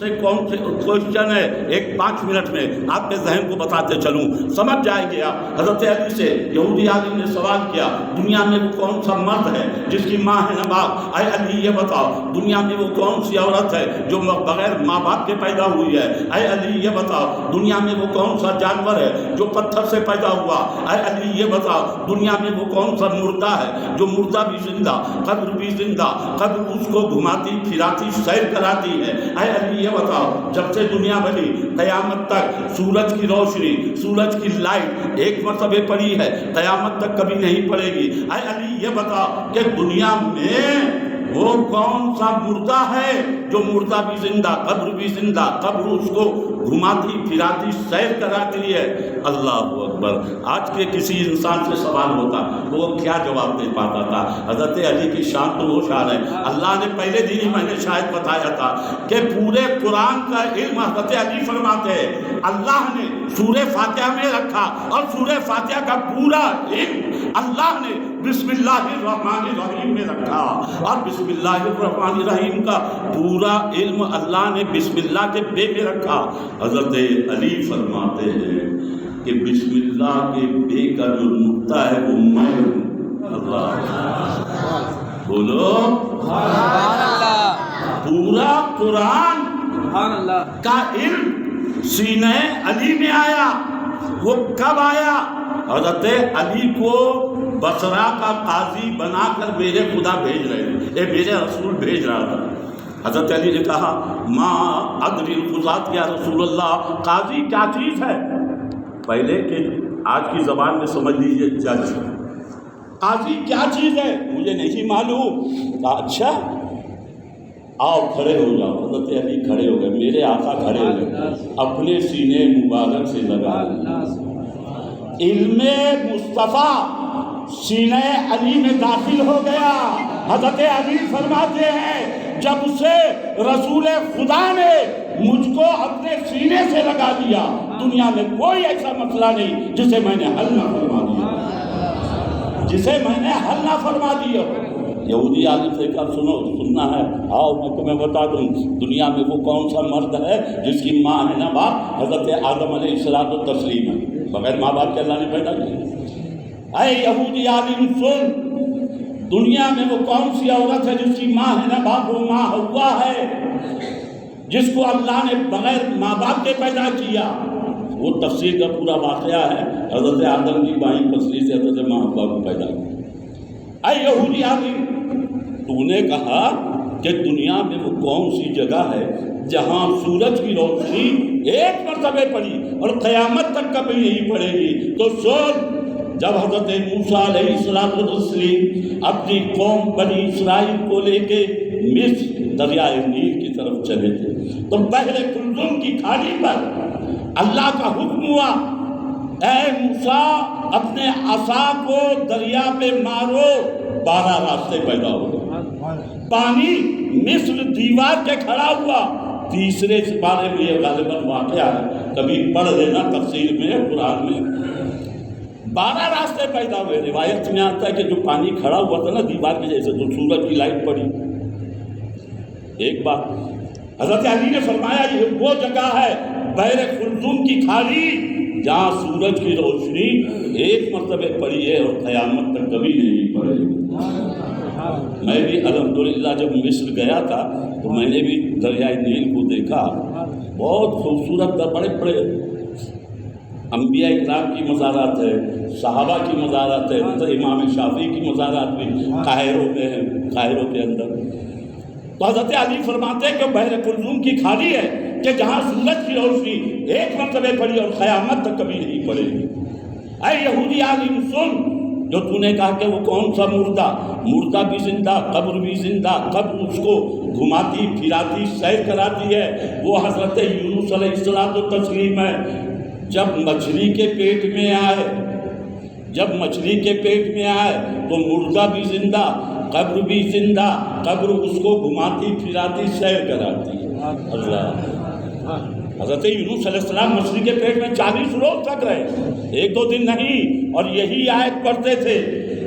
سے کون سے کوشچن ہے، ایک 5 منٹ میں آپ کے ذہن کو بتاتے چلوں، سمجھ جائیں گے آپ۔ حضرت علی سے یہودی عالم نے سوال کیا، دنیا میں وہ کون سا مرد ہے جس کی ماں ہے ناباپ؟ اے علی یہ بتاؤ، دنیا میں وہ کون سی عورت ہے جو بغیر ماں باپ کے پیدا ہوئی ہے؟ اے علی یہ بتاؤ، دنیا میں وہ کون سا جانور ہے جو پتھر سے پیدا ہوا؟ اے علی یہ بتاؤ، دنیا میں وہ کون سا مردہ ہے جو مردہ بھی زندہ، قبر بھی زندہ، قبر اس کو گھماتی پھراتی سیر کراتی ہے؟ اے علی یہ بتاؤ، جب سے دنیا بنی قیامت تک سورج کی روشنی، سورج کی لائٹ ایک مرتبہ پڑی ہے، قیامت تک کبھی نہیں پڑے گی۔ اے علی یہ بتاؤ کہ دنیا میں وہ کون سا مردہ ہے جو مردہ بھی زندہ، قبر بھی زندہ، قبر اس کو گھماتی پھراتی سیر کراتی ہے؟ اللہ اکبر۔ آج کے کسی انسان سے سوال ہوتا تو وہ کیا جواب دے پاتا تھا؟ حضرت علی کی شان تو وہ شان ہے، اللہ نے پہلے دن ہی میں نے شاید بتایا تھا کہ پورے قرآن کا علم حضرت علی فرماتے ہیں، اللہ نے سورہ فاتحہ میں رکھا، اور سورہ فاتحہ کا پورا علم اللہ نے بسم اللہ الرحمن الرحیم میں رکھا، اور بسم اللہ الرحمن الرحیم کا پورا علم اللہ نے بسم اللہ کے بے میں رکھا۔ حضرت علی فرماتے ہیں کہ بسم اللہ کے بے کا جو نقطہ ہے وہ میں ہوں۔ اللہ بولو سبحان اللہ۔ پورا قرآن سبحان اللہ کا علم سینہ علی میں آیا۔ وہ کب آیا؟ حضرت علی کو بصرہ کا قاضی بنا کر میرے خدا بھیج رہے تھے، میرے رسول بھیج رہا تھا۔ حضرت علی نے کہا ما ادری القضاۃ یا رسول اللہ، قاضی کیا چیز ہے؟ پہلے کہ آج کی زبان میں سمجھ لیجیے جج، قاضی کیا چیز ہے مجھے نہیں معلوم۔ کہا اچھا آؤ کھڑے ہو جاؤ۔ حضرت علی کھڑے ہو گئے، میرے آقا کھڑے ہو گئے، اپنے سینے مبارک سے لگا علم مصطفیٰ سینہ علی میں داخل ہو گیا۔ حضرت علی فرماتے ہیں جب سے رسول خدا نے مجھ کو اپنے سینے سے لگا دیا، دنیا میں کوئی ایسا مسئلہ نہیں جسے میں نے حل نہ فرما دیا، جسے میں نے حل نہ فرما دیا۔ یہودی عالم سے کہا سننا ہے، آؤ میں تمہیں بتا دوں، دنیا میں وہ کون سا مرد ہے جس کی ماں ہے نا باپ؟ حضرت آدم علیہ الصلوۃ والتسلیم ہے، بغیر ماں باپ کے اللہ نے پیدا کیا۔ اے یہودی عالم سن، دنیا میں وہ کون سی عورت ہے جس کی ماں ہے نا باپ؟ وہ ماں ہوا ہے جس کو اللہ نے بغیر ماں باپ کے پیدا کیا۔ وہ تفسیر کا پورا واقعہ ہے، حضرت آدم کی بائیں پسلی سے حضرت ماں ہوا کو پیدا کیا۔ اے یہودی عالم، تو نے کہا کہ دنیا میں وہ کون سی جگہ ہے جہاں سورج کی روشنی ایک مرتبہ پڑی اور قیامت تک کبھی نہیں پڑے گی؟ تو سن، جب حضرت موسیٰ علیہ السلام اپنی قوم بنی اسرائیل کو لے کے مصر دریائے نیل کی طرف چلے تھے تو بحر کلثوم کی کھاڑی پر اللہ کا حکم ہوا، اے موسیٰ اپنے عصا کو دریا پہ مارو، 12 راستے پیدا ہو گئے۔ پانی مصر دیوار کے کھڑا ہوا۔ تیسرے سپارے میں یہ غالباً واقعہ ہے، کبھی پڑھ لینا تفسیر میں قرآن میں، 12 راستے پیدا ہوئے۔ روایت میں آتا ہے کہ جو پانی کھڑا ہوا تھا نا دیوار کی جیسے، تو سورج کی لائٹ پڑی۔ ایک بات حضرت علی نے فرمایا یہ وہ جگہ ہے بحر کلثوم کی کھاڑی جہاں سورج کی روشنی ایک مرتبہ پڑی ہے اور قیامت تک کبھی نہیں پڑے گی۔ میں بھی الحمدللہ جب مصر گیا تھا تو میں نے بھی دریائے نیل کو دیکھا، بہت خوبصورت تھا، بڑے بڑے انبیاء اکرام کی مزارات ہے، صحابہ کی مزارات ہے، امام شافعی کی مزارات بھی قاہروں میں ہیں، قاہروں کے اندر۔ تو حضرت علی فرماتے ہیں کہ بحر کلثوم کی کھاڑی ہے کہ جہاں سورج کی روشنی ایک مرتبہ پڑی اور قیامت تک کبھی نہیں پڑے گی۔ اے یہودی عالم سن، جو تو نے کہا کہ وہ کون سا مردہ بھی زندہ، قبر بھی زندہ، قبر اس کو گھماتی پھراتی سیر کراتی ہے، وہ حضرت یونس علیہ الصلوۃ والتسلیم ہے۔ جب مچھلی کے پیٹ میں آئے تو مردہ بھی زندہ، قبر بھی زندہ، قبر اس کو گھماتی پھراتی سیر کراتی ہے۔ اللہ، حضرت یونس علیہ السلام مچھلی کے پیٹ میں 40 روز تک رہے، 1-2 دن نہیں، اور یہی آیت پڑھتے تھے،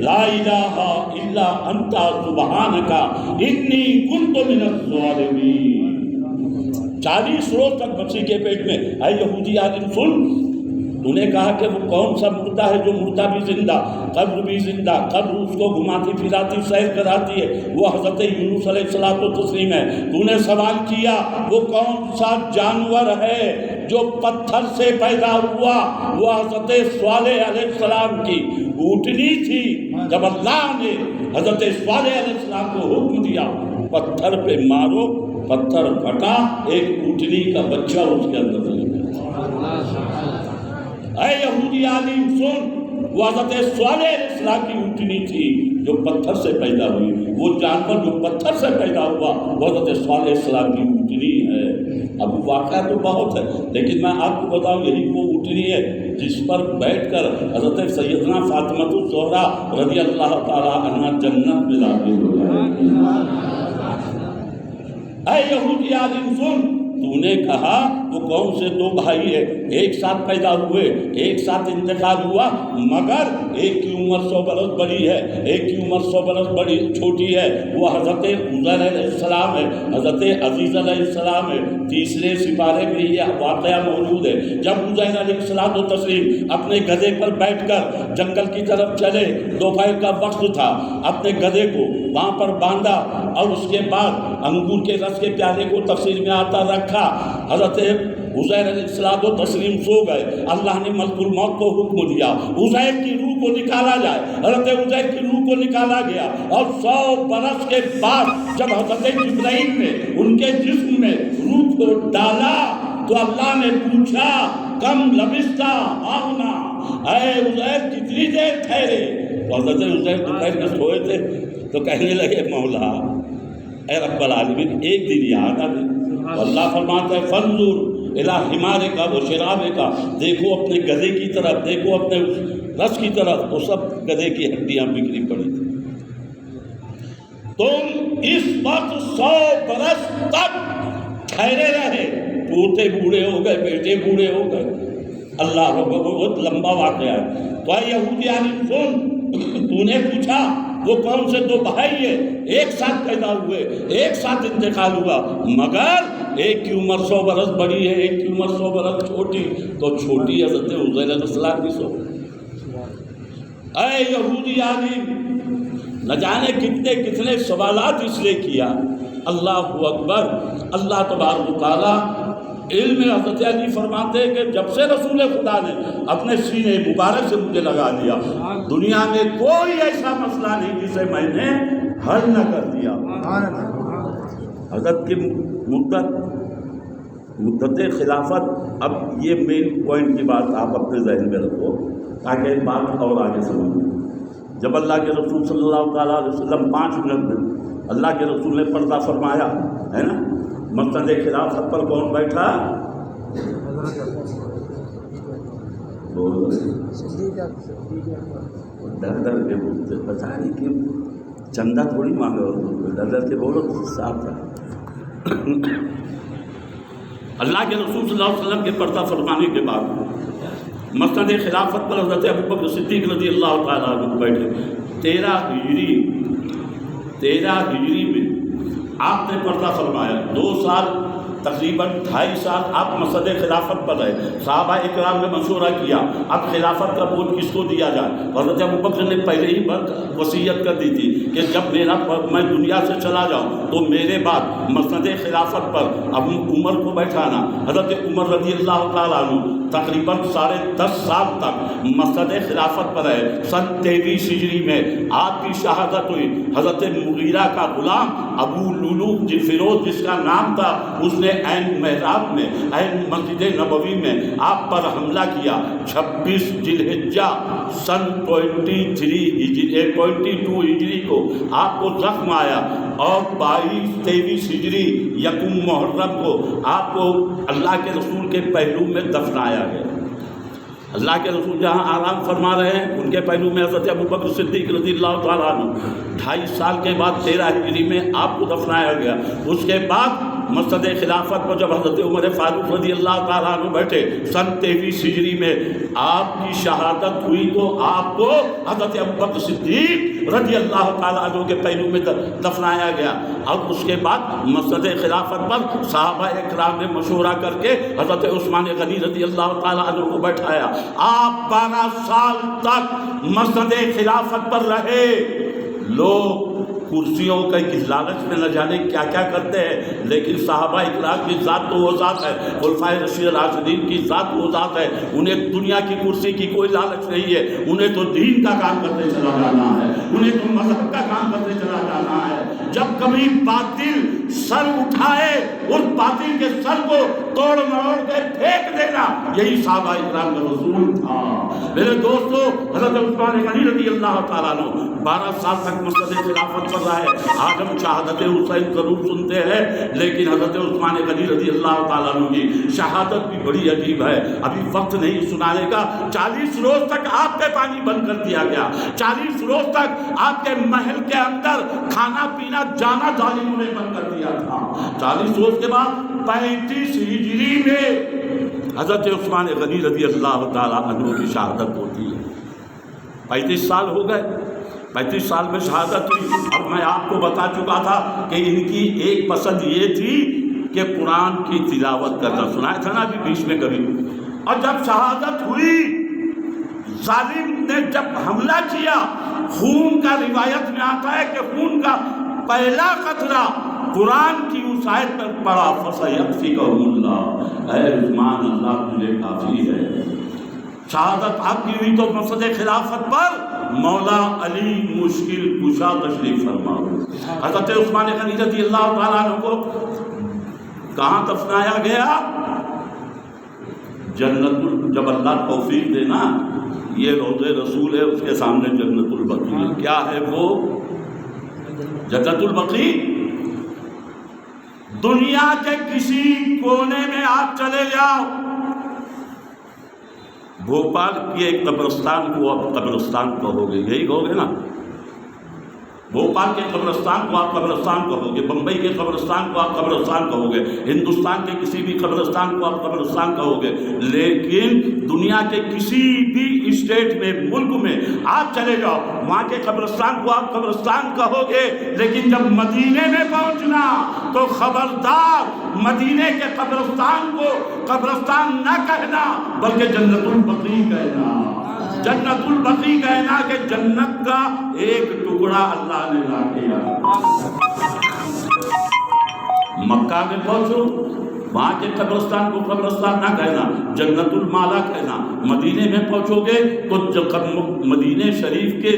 لا الہ الا انت سبحانک انی کنت من الظالمین۔ 40 روز تک مسیح کے پیٹ میں۔ اے یہودی عالم سن، تو نے کہا کہ وہ کون سا مردہ ہے جو مردہ بھی زندہ، قبر بھی زندہ، قبر اس کو گھماتی پھراتی سیر کراتی ہے، وہ حضرت یونس علیہ الصلوۃ والتسلیم ہے۔ تو نے سوال کیا وہ کون سا جانور ہے جو پتھر سے پیدا ہوا، وہ حضرت صالح علیہ السلام کی اونٹنی تھی۔ جب اللہ نے حضرت صالح علیہ السلام کو حکم دیا پتھر پہ مارو، پتھر پھٹا، ایک اونٹنی کا بچہ اس کے اندر سے نکلا۔ اے یہودی عالم سن، وہ حضرت صالح علیہ السلام کی اونٹنی تھی جو پتھر سے پیدا ہوئی، وہ جانور جو پتھر سے پیدا ہوا وہ حضرت صالح علیہ السلام کی اونٹنی ہے۔ اب واقعہ تو بہت ہے لیکن میں آپ کو بتاؤں یہی وہ اونٹنی ہے جس پر بیٹھ کر حضرت سیدنا فاطمہ الزہرا رضی اللہ تعالی عنہا جنت میں داخل ہو گئے۔ اے یہودی عالم سن، تو نے کہا وہ کون سے دو بھائی ہے، ایک ساتھ پیدا ہوئے، ایک ساتھ انتقال ہوا، مگر ایک کی عمر 100 برس بڑی ہے، ایک کی عمر 100 برس بڑی چھوٹی ہے، وہ حضرت عزیر علیہ السلام ہے، حضرت عزیز علیہ السلام ہے۔ تیسرے سپارے میں یہ واقعہ موجود ہے، جب عزیر علیہ السلام و تسلیم اپنے گدھے پر بیٹھ کر جنگل کی طرف چلے، دوپہر کا وقت تھا، اپنے گدھے کو وہاں پر باندھا اور اس کے بعد انگور کے رس کے پیالے کو تفسیر میں آتا رکھا۔ حضرت عزیر علیہ السلام و تسلیم سو گئے، اللہ نے ملک الموت کو حکم دیا عزیر کی روح کو نکالا جائے، حضرت عزیر کی روح کو نکالا گیا، اور 100 برس کے بعد جب حضرت جبرائیل نے ان کے جسم میں روح کو ڈالا تو اللہ نے پوچھا کم لبثتا آمنا، اے عزیر کتنی دیر ٹھہرے؟ تو حضرت عزیر دوپہر میں سوئے تھے تو کہنے لگے مولا اے رب العالمین ایک دن یاد آ گئی۔ اللہ فرماتا ہے فانظر الی حمارک و شرابک، دیکھو اپنے گدھے کی طرف، دیکھو اپنے رس کی طرف، وہ سب گدھے کی ہڈیاں بکھری پڑی تھی۔ تم اس وقت 100 برس تک ٹھہرے رہے، پوتے بوڑھے ہو گئے، بیٹے بوڑھے ہو گئے۔ اللہ رب بہت لمبا واقعہ ہے۔ تو اے یہودی عالم سن، تو نے پوچھا وہ کون سے دو بھائی ہے، ایک ساتھ پیدا ہوئے، ایک ساتھ انتقال ہوا، مگر ایک کی عمر 100 برس بڑی ہے، ایک کی عمر 100 برس چھوٹی، تو چھوٹی حضرت عزیر علیہ السلام کی 100۔ اے یہودی عالم، نہ جانے کتنے کتنے سوالات اس لیے کیا۔ اللہ اکبر۔ اللہ تبارک و تعالیٰ علم حضرت علی فرماتے ہیں کہ جب سے رسول خدا نے اپنے سینے مبارک سے مجھے لگا دیا، دنیا میں کوئی ایسا مسئلہ نہیں جسے میں نے حل نہ کر دیا۔ حضرت کی مدت خلافت، اب یہ مین پوائنٹ کی بات آپ اپنے ذہن میں رکھو تاکہ بات اور آگے سمجھیں۔ جب اللہ کے رسول صلی اللہ تعالیٰ علیہ وسلم 5 منٹ میں اللہ کے رسول نے پردہ فرمایا ہے نا، مسند خلافت پر کون بیٹھا؟ ڈر کے بولتے، پتہ نہیں کہ چندہ تھوڑی مانگا، ڈر کے بولو صاف تھا۔ اللہ کے رسول صلی اللہ علیہ وسلم کے پردہ فرمانے کے بعد مسند خلافت پر حضرت ابوبکر صدیق رضی اللہ تعالیٰ عنہ بیٹھے۔ 13 ہجری میں آپ نے پردہ فرمایا، 2 سال تقریباً 2.5 سال آپ مسند خلافت پر رہے۔ صحابہ اکرام نے مشورہ کیا اب خلافت کا بوجھ کس کو دیا جائے۔ حضرت ابوبکر نے پہلے ہی وصیت کر دی تھی کہ جب میں دنیا سے چلا جاؤں تو میرے بعد مسند خلافت پر اب عمر کو بیٹھانا۔ حضرت عمر رضی اللہ تعالیٰ عنہ تقریباً 10.5 سال تک مسند خلافت پر رہے۔ سن 23 ہجری میں آپ کی شہادت ہوئی۔ حضرت مغیرہ کا غلام ابو لولو فیروز جس کا نام تھا، اس نے عین محراب میں، عین مسجد نبوی میں آپ پر حملہ کیا۔ 26 ذی الحجہ سن 22 ہجری کو آپ کو زخم آیا، اور 23 ہجری یکم محرم کو آپ کو اللہ کے رسول کے پہلو میں دفنایا گیا۔ اللہ کے رسول جہاں آرام فرما رہے ہیں ان کے پہلو میں حضرت ابوبکر صدیق رضی اللہ تعالیٰ عنہ 2.5 سال کے بعد 13 ہجری میں آپ کو دفنایا گیا۔ اس کے بعد مسند خلافت پر جب حضرت عمر فاروق رضی اللہ تعالیٰ عنہ بیٹھے سن 23 ہجری میں آپ کی شہادت ہوئی، تو آپ کو حضرت ابوبکر صدیق رضی اللہ تعالیٰ عنہ کے پہلو میں دفنایا گیا، اور اس کے بعد مسند خلافت پر صحابہ اکرام نے مشورہ کر کے حضرت عثمان غنی رضی اللہ تعالیٰ عنہ کو بیٹھایا۔ آپ 12 سال تک مسند خلافت پر رہے۔ لوگ کرسیوں کا لالچ میں نہ جانے کیا کیا کرتے ہیں، لیکن صحابہ اکرام کی ذات تو وہ ذات ہے، خلفائے راشدین راشدین کی ذات وہ ذات ہے، انہیں دنیا کی کرسی کی کوئی لالچ نہیں ہے، انہیں تو دین کا کام کرتے چلا جانا ہے، انہیں تو مذہب کا کام کرتے چلا جانا ہے۔ جب کبھی باطل سر اٹھائے اس باطل کے سر کو توڑ مروڑ کے پھینک دینا، یہی صحابہ اکرام کا رسول تھا۔ میرے دوستو، حضرت عثمان غنی رضی اللہ تعالیٰ عنہ 12 سال تک مسند خلافت پر رہے۔ آج ہم شہادت حسین ضرور سنتے ہیں، لیکن حضرت عثمان غنی رضی اللہ تعالیٰ عنہ کی شہادت بھی بڑی عجیب ہے۔ ابھی وقت نہیں سنانے کا۔ 40 روز تک آپ پہ پانی بند کر دیا گیا، 40 روز تک آپ کے محل کے اندر کھانا پینا جانا ظالموں نے بند کر دیا تھا۔ 40 روز کے بعد 35 ہجری میں حضرت عثمان غنی رضی اللہ تعالیٰ عنہ کی شہادت ہوتی ہے۔ 35 سال ہو گئے، 35 سال میں شہادت ہوئی۔ اور میں آپ کو بتا چکا تھا کہ ان کی ایک پسند یہ تھی کہ قرآن کی تلاوت کرنا، سنایا تھا نا ابھی بیچ میں کبھی۔ اور جب شہادت ہوئی، ظالم نے جب حملہ کیا، خون کا روایت میں آتا ہے کہ خون کا پہلا قطرہ قرآن کی اس آیت پر پڑا، فَسَيَكْفِيكَهُمُ اللَّهُ، اے عثمان اللہ تجھے کافی ہے۔ شہادت آپ کی ہوئی تو مسند خلافت پر مولا علی مشکل کشا تشریف فرما۔ حضرت عثمان غنی رضی اللہ تعالیٰ عنہ کو کہاں دفنایا گیا؟ جنت، جب اللہ توفیق دینا، یہ روضہ رسول ہے، اس کے سامنے جنت البقیع ہے۔ کیا ہے وہ جنت البقیع؟ دنیا کے کسی کونے میں آپ چلے جاؤ، بھوپال کی ایک قبرستان کو آپ قبرستان کہو گے، یہی کہو گے نا؟ بھوپال کے قبرستان کو آپ قبرستان کہو گے، بمبئی کے قبرستان کو آپ قبرستان کہو گے، ہندوستان کے کسی بھی قبرستان کو آپ قبرستان کہو گے، لیکن دنیا کے کسی بھی اسٹیٹ میں، ملک میں آپ چلے جاؤ، وہاں کے قبرستان کو آپ قبرستان کہو گے، لیکن جب مدینے میں پہنچنا تو خبردار مدینے کے قبرستان کو قبرستان نہ کہنا بلکہ جنت البقیع کہنا۔ جنت البقیع کہنا کہ جنت کا ایک ٹکڑا اللہ نے لا دیا۔ مکہ میں پہنچو، وہاں کے قبرستان کو قبرستان نہ کہنا، جنت المالا کہنا۔ مدینے میں پہنچو گے تو مدینے شریف کے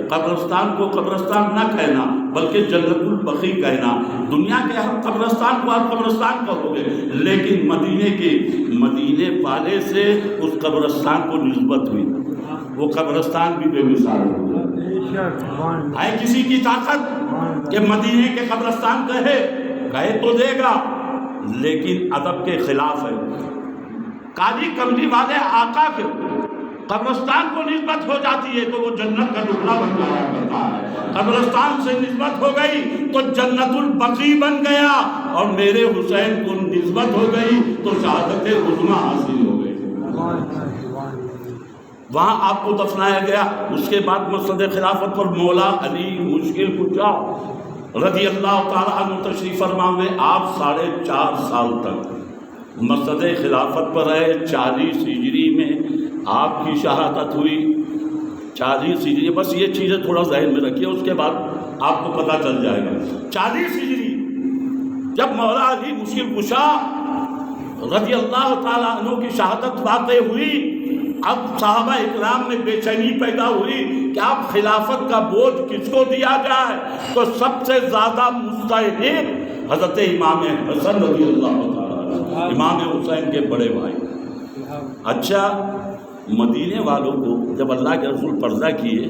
قبرستان کو قبرستان نہ کہنا بلکہ جنت البقیع کہنا۔ دنیا کے ہر قبرستان کو آپ قبرستان کہو گے، لیکن مدینے والے سے اس قبرستان کو نسبت ہوئی، وہ قبرستان بھی بے مثال ہو گیا۔ ہے کسی کی طاقت کہ مدینے کے قبرستان کہے تو دے گا، لیکن ادب کے خلاف ہے۔ کالی کملی والے آقا کے قبرستان کو نسبت ہو جاتی ہے تو وہ جنت کا ٹکڑا بن جایا کرتا ہے، قبرستان سے نسبت ہو گئی تو جنت البقیع بن گیا، اور میرے حسین کو نسبت ہو گئی تو شہادت عظمیٰ حاصل ہو گئی۔ وہاں آپ کو دفنایا گیا۔ اس کے بعد مسند خلافت پر مولا علی مشکل کشا رضی اللہ تعالیٰ عنہ تشریف فرما ہوئے۔ آپ 4.5 سال تک مسند خلافت پر رہے۔ 40 ہجری میں آپ کی شہادت ہوئی۔ 40 ہجری، بس یہ چیزیں تھوڑا ذہن میں رکھیے، اس کے بعد آپ کو پتہ چل جائے گا۔ 40 ہجری جب مولا علی مشکل کشا رضی اللہ تعالیٰ عنہ کی شہادت واقع ہوئی، اب صحابہ اکرام میں بے چینی پیدا ہوئی کہ اب خلافت کا بوجھ کس کو دیا جائے، تو سب سے زیادہ مستحق حضرت امام حسن رضی اللہ تعالیٰ، امام حسین کے بڑے بھائی۔ اچھا، مدینے والوں کو جب اللہ کے رسول پردہ کیے،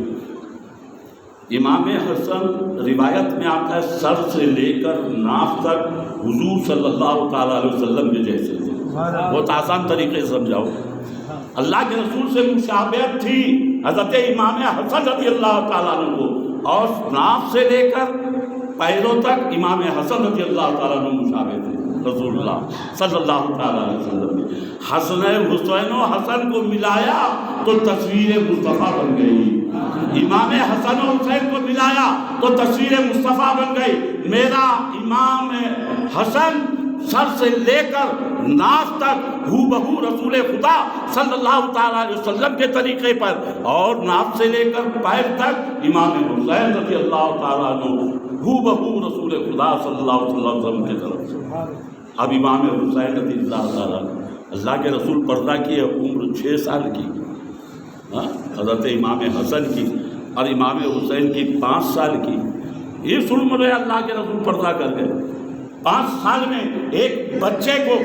امام حسن روایت میں آتا ہے سر سے لے کر ناف تک حضور صلی اللہ تعالیٰ علیہ وسلم کے جیسے تھے۔ بہت آسان طریقے سے سمجھاؤ، اللہ کے رسول سے مشابہت تھی حضرت امام حسن رضی اللہ تعالیٰ عنہ کو، اور ناف سے لے کر پیروں تک امام حسن رضی اللہ تعالیٰ عنہ مشابہ تھے۔ رسول اللہ صلی اللہ تعالیٰ علیہ وسلم نے حسین و حسن کو ملایا تو تصویر مصطفیٰ بن گئی، امام حسن و حسین کو ملایا تو تصویر مصطفیٰ بن گئی۔ میرا امام حسن سر سے لے کر ناف تک ہو بہو رسول خدا صلی اللہ تعالیٰ علیہ وسلم کے طریقے پر، اور ناف سے لے کر پیر تک امام حسین رضی اللہ تعالیٰ عنہ ہو بہو رسول خدا صلی اللہ علیہ وسلم کے طرف سے۔ اب امام حسین رضی اللہ تعالیٰ عنہ، اللہ کے رسول پردہ کی عمر 6 سال کی، حضرت امام حسن کی اور امام حسین کی 5 سال کی، اس عمر میں اللہ کے رسول پردہ کر گئے۔ 5 سال میں ایک بچے کو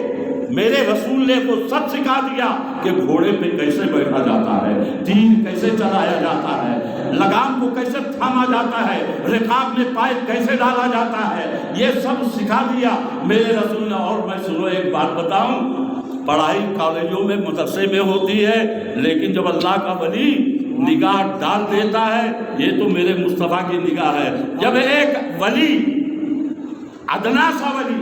میرے رسول نے کو سب سکھا دیا کہ گھوڑے پہ کیسے بیٹھا جاتا ہے، تیر کیسے چلایا جاتا ہے، لگام کو کیسے تھاما جاتا ہے، رکاب میں پائپ کیسے ڈالا جاتا ہے، یہ سب سکھا دیا میرے رسول نے۔ اور میں سنو ایک بات بتاؤں، پڑھائی کالجوں میں مدرسے میں ہوتی ہے، لیکن جب اللہ کا ولی نگاہ ڈال دیتا ہے، یہ تو میرے مصطفیٰ کی نگاہ ہے، جب ایک ولی ادنا سا ولی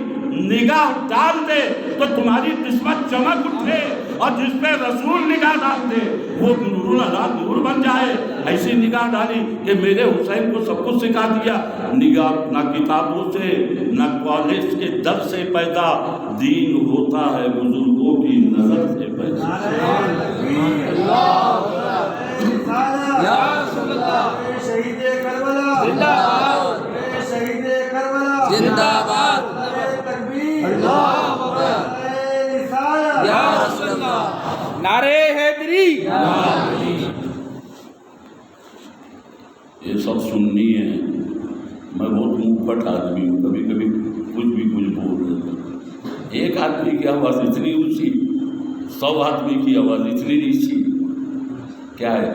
نگاہ ڈال دے تو تمہاری قسمت چمک اٹھے، اور جس پہ رسول نگاہ ڈال دے وہ نور اللہ نور بن جائے۔ ایسی نگاہ ڈالی کہ میرے حسین کو سب کچھ سکھا دیا۔ نگاہ نہ کتابوں سے نہ کالج کے در سے پیدا، دین ہوتا ہے بزرگوں کی نظر سے پیدا۔ یا رسول اللہ، شہید کربلا زندہ باد، شہید کربلا زندہ باد، اللہ اکبر، یا رسول اللہ، نعرہ حیدری۔ یہ سب سننی ہے، میں بہت منہ پھٹ آدمی ہوں، کبھی کبھی کچھ بھی کچھ بول دیتا ہوں۔ ایک آدمی کی آواز اتنی اونچی، 100 آدمی کی آواز اتنی نیچی، کیا ہے؟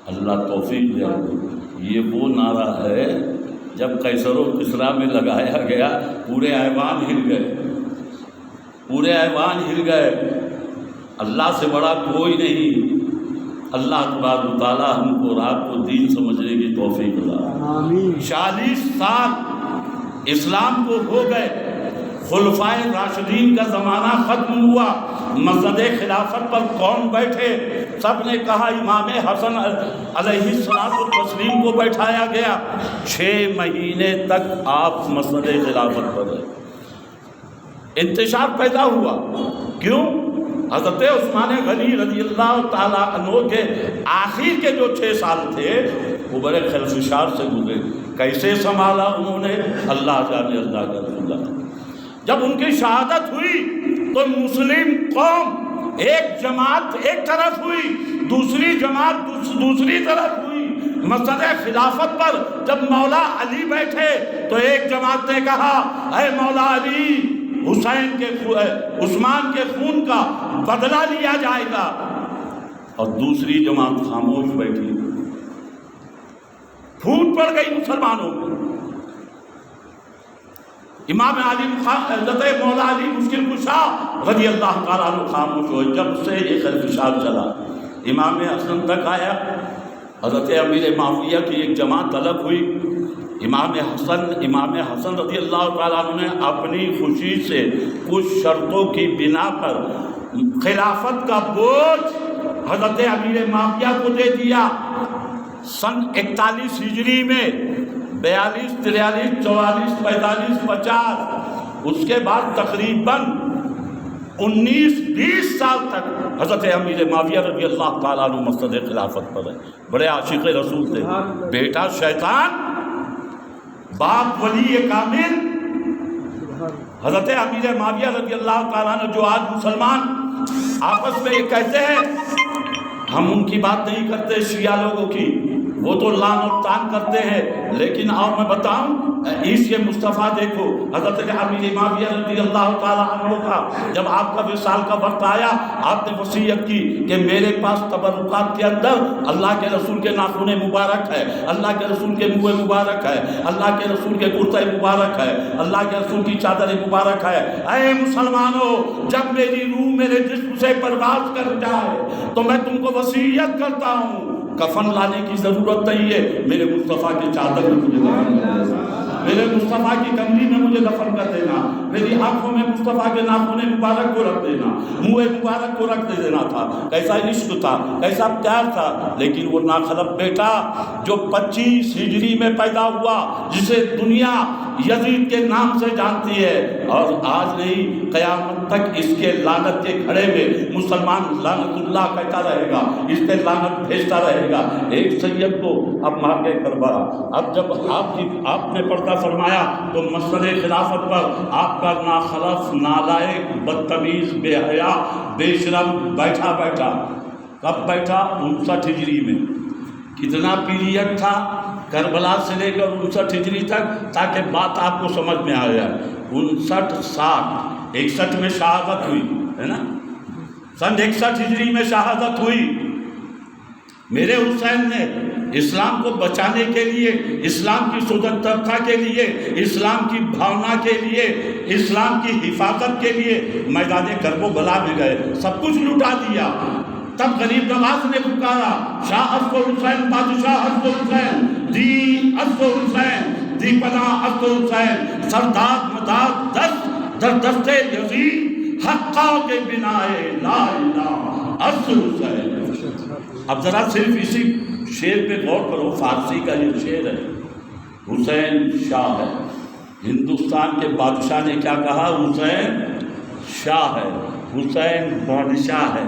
اللہ توفیق دے۔ یہ وہ نعرہ ہے جب قیصر و کسریٰ میں لگایا گیا، پورے ایوان ہل گئے، پورے ایوان ہل گئے۔ اللہ سے بڑا کوئی نہیں۔ اللہ تبارک و تعالیٰ ہم کو رات کو دین سمجھنے کی توفیق دے۔ 40 سال اسلام کو ہو گئے، خلفائے راشدین کا زمانہ ختم ہوا، مسند خلافت پر کون بیٹھے؟ سب نے کہا امام حسن علیہ السلام کو بیٹھایا گیا۔ 6 مہینے تک آپ مسند خلافت پر رہے۔ انتشار پیدا ہوا، کیوں؟ حضرت عثمان غنی رضی اللہ تعالیٰ عنہ کے آخر کے جو 6 سال تھے وہ بڑے خلفشار سے گزرے۔ کیسے سنبھالا انہوں نے؟ اللہ جانے، اللہ کا رسول اللہ۔ جب ان کی شہادت ہوئی تو مسلم قوم ایک جماعت ایک طرف ہوئی، دوسری جماعت دوسری طرف ہوئی۔ مسجد خلافت پر جب مولا علی بیٹھے تو ایک جماعت نے کہا اے مولا علی، عثمان کے خون کا بدلہ لیا جائے گا، اور دوسری جماعت خاموش بیٹھی۔ پھوٹ پڑ گئی مسلمانوں میں۔ امام علی حضرت مولا علی مشکل کشا رضی اللہ تعالیٰ عنہ خاموش ہوئے۔ جب سے یہ خلفشار چلا، امام حسن تک آیا، حضرت امیر معاویہ کی ایک جماعت الگ ہوئی۔ امام حسن رضی اللہ تعالیٰ عنہ نے اپنی خوشی سے کچھ شرطوں کی بنا پر خلافت کا بوجھ حضرت امیر معاویہ کو دے دیا۔ سن 41 ہجری میں 42، 43، 44، 45، 50، اس کے بعد تقریباً 19-20 سال تک حضرت امیر معاویہ رضی اللہ تعالیٰ عنہ مسجد خلافت پر ہے۔ بڑے عاشق رسول تھے، بیٹا شیطان، باپ ولی کامل۔ حضرت امیر معاویہ رضی اللہ تعالیٰ عنہ جو آج مسلمان آپس میں یہ کہتے ہیں، ہم ان کی بات نہیں کرتے شیعہ لوگوں کی، وہ تو لعن و طعن کرتے ہیں، لیکن اور میں بتاؤں عیسی مصطفیٰ دیکھو، حضرت امیر معاویہ رضی اللہ تعالیٰ عنہ کا جب آپ کا وصال کا وقت آیا، آپ نے وصیت کی کہ میرے پاس تبرکات کے اندر اللہ کے رسول کے ناخن مبارک ہے، اللہ کے رسول کے منہ مبارک ہے، اللہ کے رسول کے کرتے مبارک ہے، اللہ کے رسول کی چادر مبارک ہے۔ اے مسلمانوں، جب میری روح میرے جسم سے پرواز کر جائے تو میں تم کو وصیت کرتا ہوں، کفن لانے کی ضرورت نہیں ہے، میرے مصطفیٰ کے چادر میں تجھے دفن کرنا ہے۔ میرے مصطفیٰ کی کملی میں مجھے دفن کر دینا، میری آنکھوں میں مصطفیٰ کے ناخن مبارک کو رکھ دینا، منہ مبارک کو رکھ دینا تھا۔ کیسا عشق تھا، کیسا پیار تھا۔ لیکن وہ ناخلف بیٹا جو 25 ہجری میں پیدا ہوا، جسے دنیا یزید کے نام سے جانتی ہے، اور آج نہیں قیامت تک اس کے لعنت کے گھڑے میں مسلمان لعنت اللہ کہتا رہے گا، اس پہ لعنت بھیجتا رہے گا۔ ایک سید کو اب مار کے کربلا، اب جب آپ نے پردہ فرمایا تو مسئلے خلافت پر آپ کا ناخلف، نالائق، بدتمیز، بے حیا، بے شرم بیٹھا کب بیٹھا؟ 59 ہجری میں۔ کتنا پیریڈ تھا کربلا سے لے کر 59 ہجری تک، تاکہ بات آپ کو سمجھ میں آ جائے۔ 59 60 61 میں شہادت ہوئی ہے نا، سن 61 ہجری میں شہادت ہوئی۔ میرے حسین نے اسلام کو بچانے کے لیے، اسلام کی سدھرتا کے لیے، اسلام کی بھاونا کے لیے، اسلام کی حفاظت کے لیے میدان کرب و بلا میں گئے، سب کچھ لٹا دیا۔ تب غریب نواز نے پکارا، شاہ اصغر حسین، بادشاہ اصغر حسین، دی اصغر حسین، دی پناہ اصغر حسین، سرداد مداد دست در دست یزید، حقا کے بنائے لا الہ اصغر حسین۔ اب ذرا صرف اسی شعر پہ غور کرو، فارسی کا یہ شعر ہے۔ حسین شاہ ہے، ہندوستان کے بادشاہ نے کیا کہا؟ حسین شاہ ہے، حسین بادشاہ ہے۔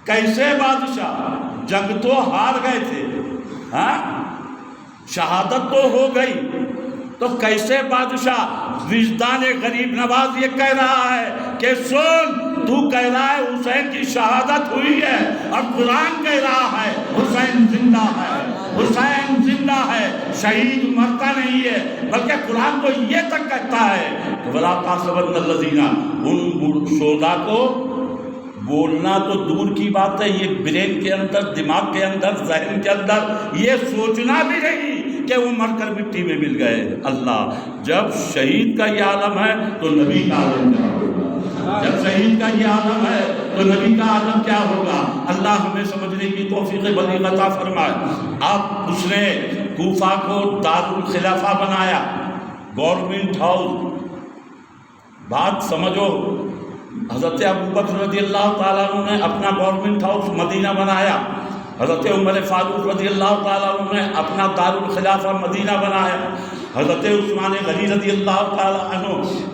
کیسے بادشاہ؟ جنگ تو ہار گئے تھے، ہاں شہادت تو ہو گئی، تو کیسے بادشاہ؟ وجدان غریب نواز یہ کہہ رہا ہے کہ سن، تو کہہ رہا ہے حسین کی شہادت ہوئی ہے، اور قرآن کہہ رہا ہے حسین زندہ ہے، حسین زندہ ہے، شہید مرتا نہیں ہے، بلکہ قرآن تو یہ تک کہتا ہے وَلَا تَحْسَبَنَّ الَّذِينَ، ان شہداء کو بولنا تو دور کی بات ہے، یہ برین کے اندر، دماغ کے اندر، ذہن کے اندر یہ سوچنا بھی نہیں کہ وہ مر کر مٹی میں مل گئے۔ اللہ، جب شہید کا یہ عالم ہے تو نبی کا عالم کیا ہوگا؟ جب شہید کا یہ عالم ہے تو نبی کا عالم کیا ہوگا؟ اللہ ہمیں سمجھنے کی توفیق بلیغ عطا فرمائے۔ اب اس نے کوفہ کو دارالخلافہ بنایا، گورنمنٹ ہاؤس۔ بات سمجھو، حضرت ابوبکر رضی اللہ تعالیٰ عنہ نے اپنا گورنمنٹ ہاؤس مدینہ بنایا، حضرت عمر فاروق رضی اللہ تعالیٰ عنہ نے اپنا دارالخلافہ مدینہ بنایا، حضرت عثمان غنی رضی اللہ تعالیٰ عنہ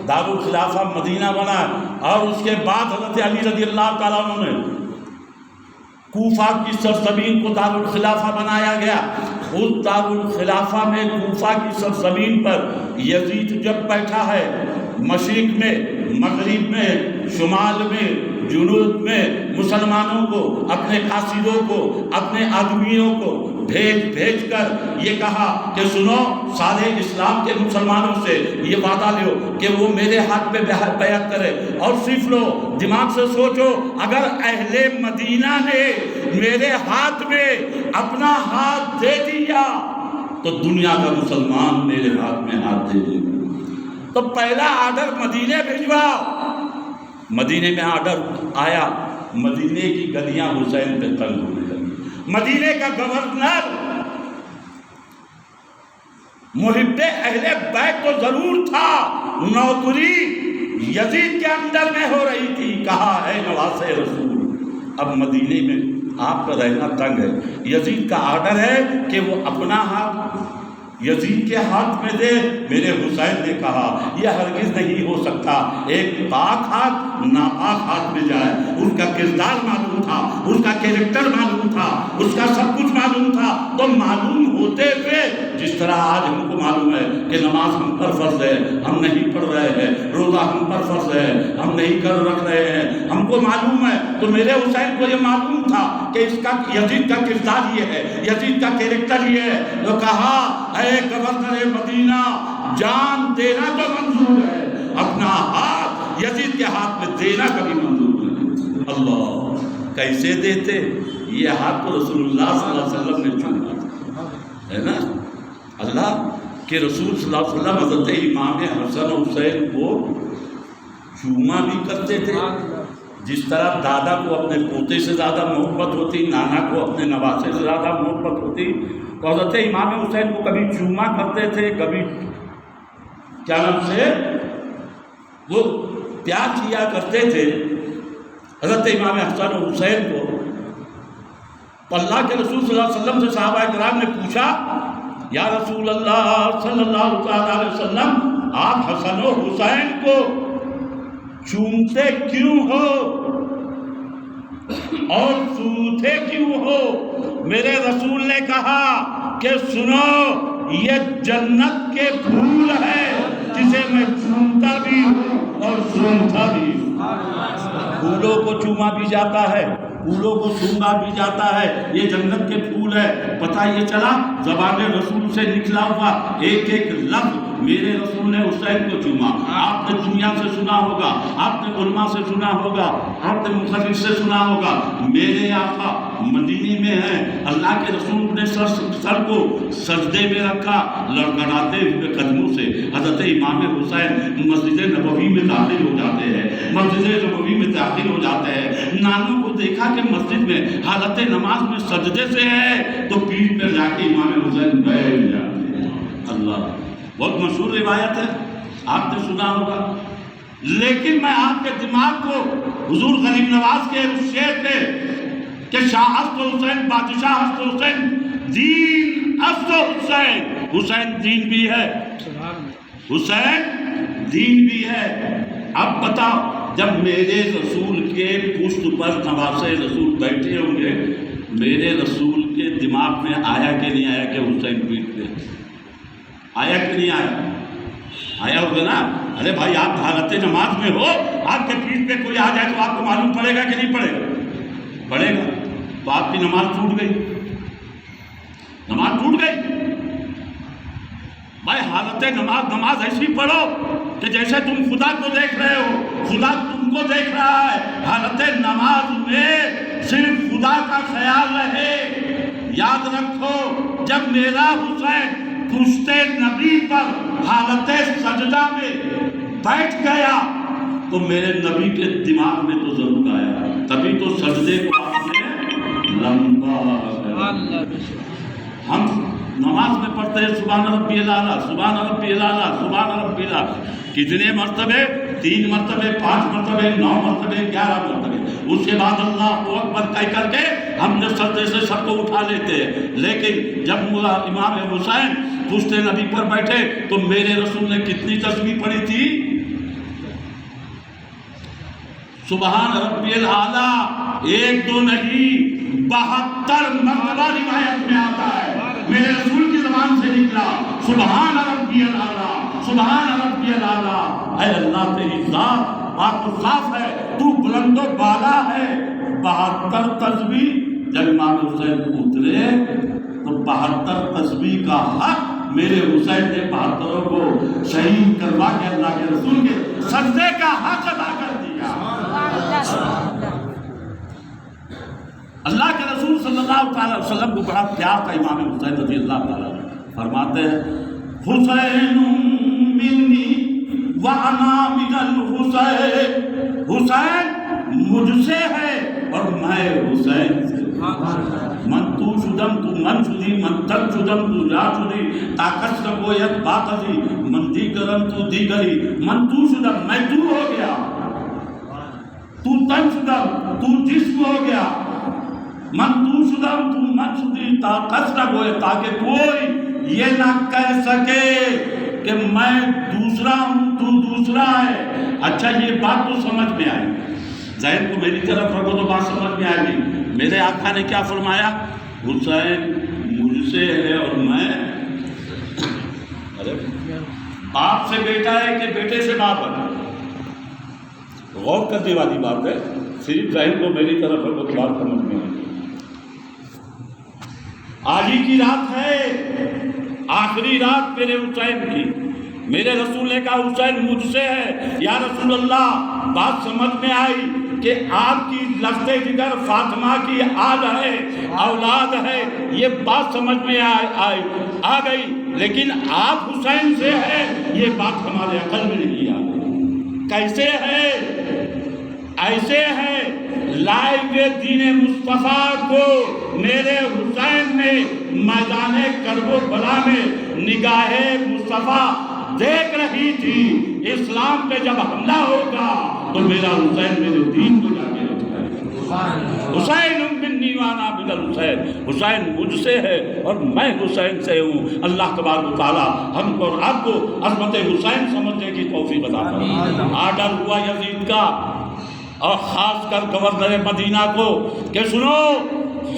دارالخلافہ مدینہ بنایا، اور اس کے بعد حضرت علی رضی اللہ تعالیٰ عنہ نے کوفہ کی سرزمین کو دارالخلافہ بنایا گیا۔ اس دارالخلافہ میں کوفہ کی سرزمین پر یزید جب بیٹھا ہے، مشرق میں، مغرب میں، شمال میں، جنوب میں مسلمانوں کو، اپنے قاصدوں کو، اپنے آدمیوں کو بھیج کر یہ کہا کہ سنو، سارے اسلام کے مسلمانوں سے یہ وعدہ لو کہ وہ میرے ہاتھ پہ بیعت کرے، اور صرف لو، دماغ سے سوچو، اگر اہل مدینہ نے میرے ہاتھ میں اپنا ہاتھ دے دیا تو دنیا کا مسلمان میرے ہاتھ میں ہاتھ دے دے گا۔ تو پہلا آرڈر مدینے بھجواؤ۔ مدینے میں آرڈر آیا، مدینے کی گلیاں حسین پہ تنگ ہونے لگی۔ مدینے کا گورنر محب اہل بیت تو ضرور تھا، نوکری یزید کے اندر میں ہو رہی تھی۔ کہا ہے نواز رسول، اب مدینے میں آپ کا رہنا تنگ ہے، یزید کا آرڈر ہے کہ وہ اپنا ہاتھ یزید کے ہاتھ میں دے۔ میرے حسین نے کہا یہ ہرگز نہیں ہو سکتا، ایک پاک ہاتھ ناپاک ہاتھ میں جائے۔ اس کا کردار معلوم تھا، اس کا کیریکٹر معلوم تھا، اس کا سب کچھ معلوم تھا۔ تو معلوم ہوتے ہوئے، جس طرح آج ہم کو معلوم ہے کہ نماز ہم پر فرض ہے، ہم نہیں پڑھ رہے ہیں، روزہ ہم پر فرض ہے، ہم نہیں کر رکھ رہے ہیں، ہم کو معلوم ہے، تو میرے حسین کو یہ معلوم تھا کہ اس کا یزید کا کردار یہ ہے، یزید کا کیریکٹر یہ ہے۔ تو کہا اے گورنر مدینہ، جان دینا تو منظور ہے، اپنا ہاتھ یزید کے ہاتھ میں دینا کبھی منظور نہیں۔ اللہ، کیسے دیتے؟ یہ ہاتھ تو رسول اللہ صلی اللہ علیہ وسلم نے چوما تھا، ہے نا۔ اللہ کے رسول صلی اللہ علیہ وسلم حضرت امام حسن و حسین کو چوما بھی کرتے تھے۔ جس طرح دادا کو اپنے پوتے سے زیادہ محبت ہوتی، نانا کو اپنے نواسے سے زیادہ محبت ہوتی، تو حضرت امام حسین کو کبھی چوما کرتے تھے، کبھی کیا نام سے وہ پیار کیا کرتے تھے حضرت امام حسن و حسین کو. اللہ کے رسول صلی اللہ علیہ وسلم سے صحابہ کرام نے پوچھا یا رسول اللہ صلی اللہ علیہ وسلم آپ حسن و حسین کو چومتے کیوں ہو اور سوتے کیوں ہو؟ میرے رسول نے کہا کہ سنو یہ جنت کے پھول ہے جسے میں چومتا بھی ہوں اور سونگتا بھی ہوں. پھولوں کو چوما بھی جاتا ہے, پھولوں کو سونگا بھی جاتا ہے, یہ جنت کے پھول ہے. پتہ یہ چلا زبان رسول سے نکلا ہوا ایک ایک لفظ میرے رسول نے حسین کو چوما. آپ نے دنیا سے سنا ہوگا, آپ نے علماء سے سنا ہوگا, آپ نے محدث سے سنا ہوگا. میرے آقا مدینے میں ہیں, اللہ کے رسول نے سر کو سجدے میں رکھا, لڑکڑاتے ہوئے قدموں سے حضرت امام حسین مسجد نبوی میں داخل ہو جاتے ہیں, مسجد نبوی میں داخل ہو جاتے ہیں. نانوں کو دیکھا کہ مسجد میں حالت نماز میں سجدے سے ہے تو پیٹھ پہ جا کے امام حسین بیٹھ جاتے ہیں. اللہ, بہت مشہور روایت ہے, آپ نے سنا ہوگا. لیکن میں آپ کے دماغ کو حضور غریب نواز کے اس شعر پہ کہ شاہ ہست حسین بادشاہ ہست حسین دین ہست حسین, حسین دین بھی ہے, حسین دین بھی ہے. اب بتاؤ جب میرے رسول کے پشت پر نواسے رسول بیٹھے ہوں گے, میرے رسول کے دماغ میں آیا کہ نہیں آیا کہ حسین پیٹ پہ آیا کہ نہیں آیا؟ آیا ہوگا نا. ارے بھائی آپ حالت نماز میں ہو, آپ کے پیٹ پہ کوئی آ جائے تو آپ کو معلوم پڑے گا کہ نہیں پڑے گا؟ پڑے گا. تو آپ کی نماز ٹوٹ گئی, نماز ٹوٹ گئی. بھائی حالت نماز ایسی پڑھو کہ جیسے تم خدا کو دیکھ رہے ہو, خدا تم کو دیکھ رہا ہے. حالت نماز میں صرف خدا کا خیال رہے. یاد رکھو جب میرا حسین پشت نبی پر حالت سجدہ میں بیٹھ گیا تو میرے نبی کے دماغ میں تو ضرور آیا, تبھی تو سجدے کو آپ نے لمبا کیا. ہم نماز میں پڑھتے ہیں سبحان ربی الاعلیٰ, سبحان ربی الاعلیٰ, سبحان ربی الاعلیٰ. کتنے مرتبے؟ 3 مرتبے, 5 مرتبے, 9 مرتبے, 11 مرتبے. اس کے بعد اللہ اکبر کہہ کر کے ہم نے سجدے سے سر کو اٹھا لیتے ہیں. لیکن جب امام حسین پشت نبی پر بیٹھے تو میرے رسول نے کتنی تسبیح پڑھی تھی؟ سبحان ربی الاعلیٰ 1 2 نہیں 72 مرتبہ روایت میں آتا ہے. میرے رسول کی زبان سے نکلا سبحان ربی الاعلیٰ, سبحان ربی الاعلیٰ. اے اللہ تیری ذات پاک و صاف ہے, تو بلند و بالا ہے. 72 تسبیح. جب امام حسین اترے تو 72 تسبیح کا حق میرے حسین نے 72 کو شہید کروا کے اللہ کے رسول کے سجدے کا حق ادا کر دیا. اللہ کے رسول صلی اللہ علیہ وسلم کو بڑا پیار تھا امام حسین رضی اللہ تعالیٰ. فرماتے ہیں حسین منی وانا من الحسین, حسین مجھ سے ہے اور میں حسین سے. من تو شدم تو من شدی, من تک شدم تو یا شدی, طاقت کا گویت باقی, من دیگرم تو دیگری, من تو شدم میں تو ہو گیا, تو تن شدم تو جسم ہو گیا, من تو شدم تو من شدی, طاقت کا گویت, تاکہ کوئی یہ نہ کہہ سکے کہ میں دوسرا ہوں تو دوسرا ہے. اچھا یہ بات تو سمجھ میں آئی, ذہن کو میری طرف رکھو تو بات سمجھ میں آئے گی. میرے آقا نے کیا فرمایا؟ حسین مجھ سے ہے اور میں, ارے باپ سے بیٹا ہے کہ بیٹے سے باپ ہے؟ غور کرنے والی بات ہے, صرف ذہن کو میری طرف رکھو تو بات سمجھ میں آئے گی. آج ہی کی رات ہے, آخری رات میرے حسین کی. میرے رسول نے کہا حسین مجھ سے ہے. یا رسول اللہ, بات سمجھ میں آئی کہ آپ کی لفظ جگر فاطمہ کی آل ہے, اولاد ہے, یہ بات سمجھ میں آ گئی. لیکن آپ حسین سے ہے, یہ بات ہمارے عقل میں نہیں آ گئی. کیسے ہے؟ ایسے ہے لائے ہوئے دین مصطفیٰ کو میرے حسین نے میدان کرب و بلا میں نگاہ مصطفیٰ دیکھ رہی تھی اسلام پہ جب حملہ ہوگا تو میرا حسین میرے دین کو جا کے حسین منی وانا من الحسین، حسین مجھ سے ہے اور میں حسین سے ہوں۔ اللہ تبارک و تعالی ہم کو اور آپ کو عظمت حسین سمجھنے کی توفیق عطا فرمائے۔ آرڈر ہوا یزید کا اور خاص کر گورنر مدینہ کو کہ سنو،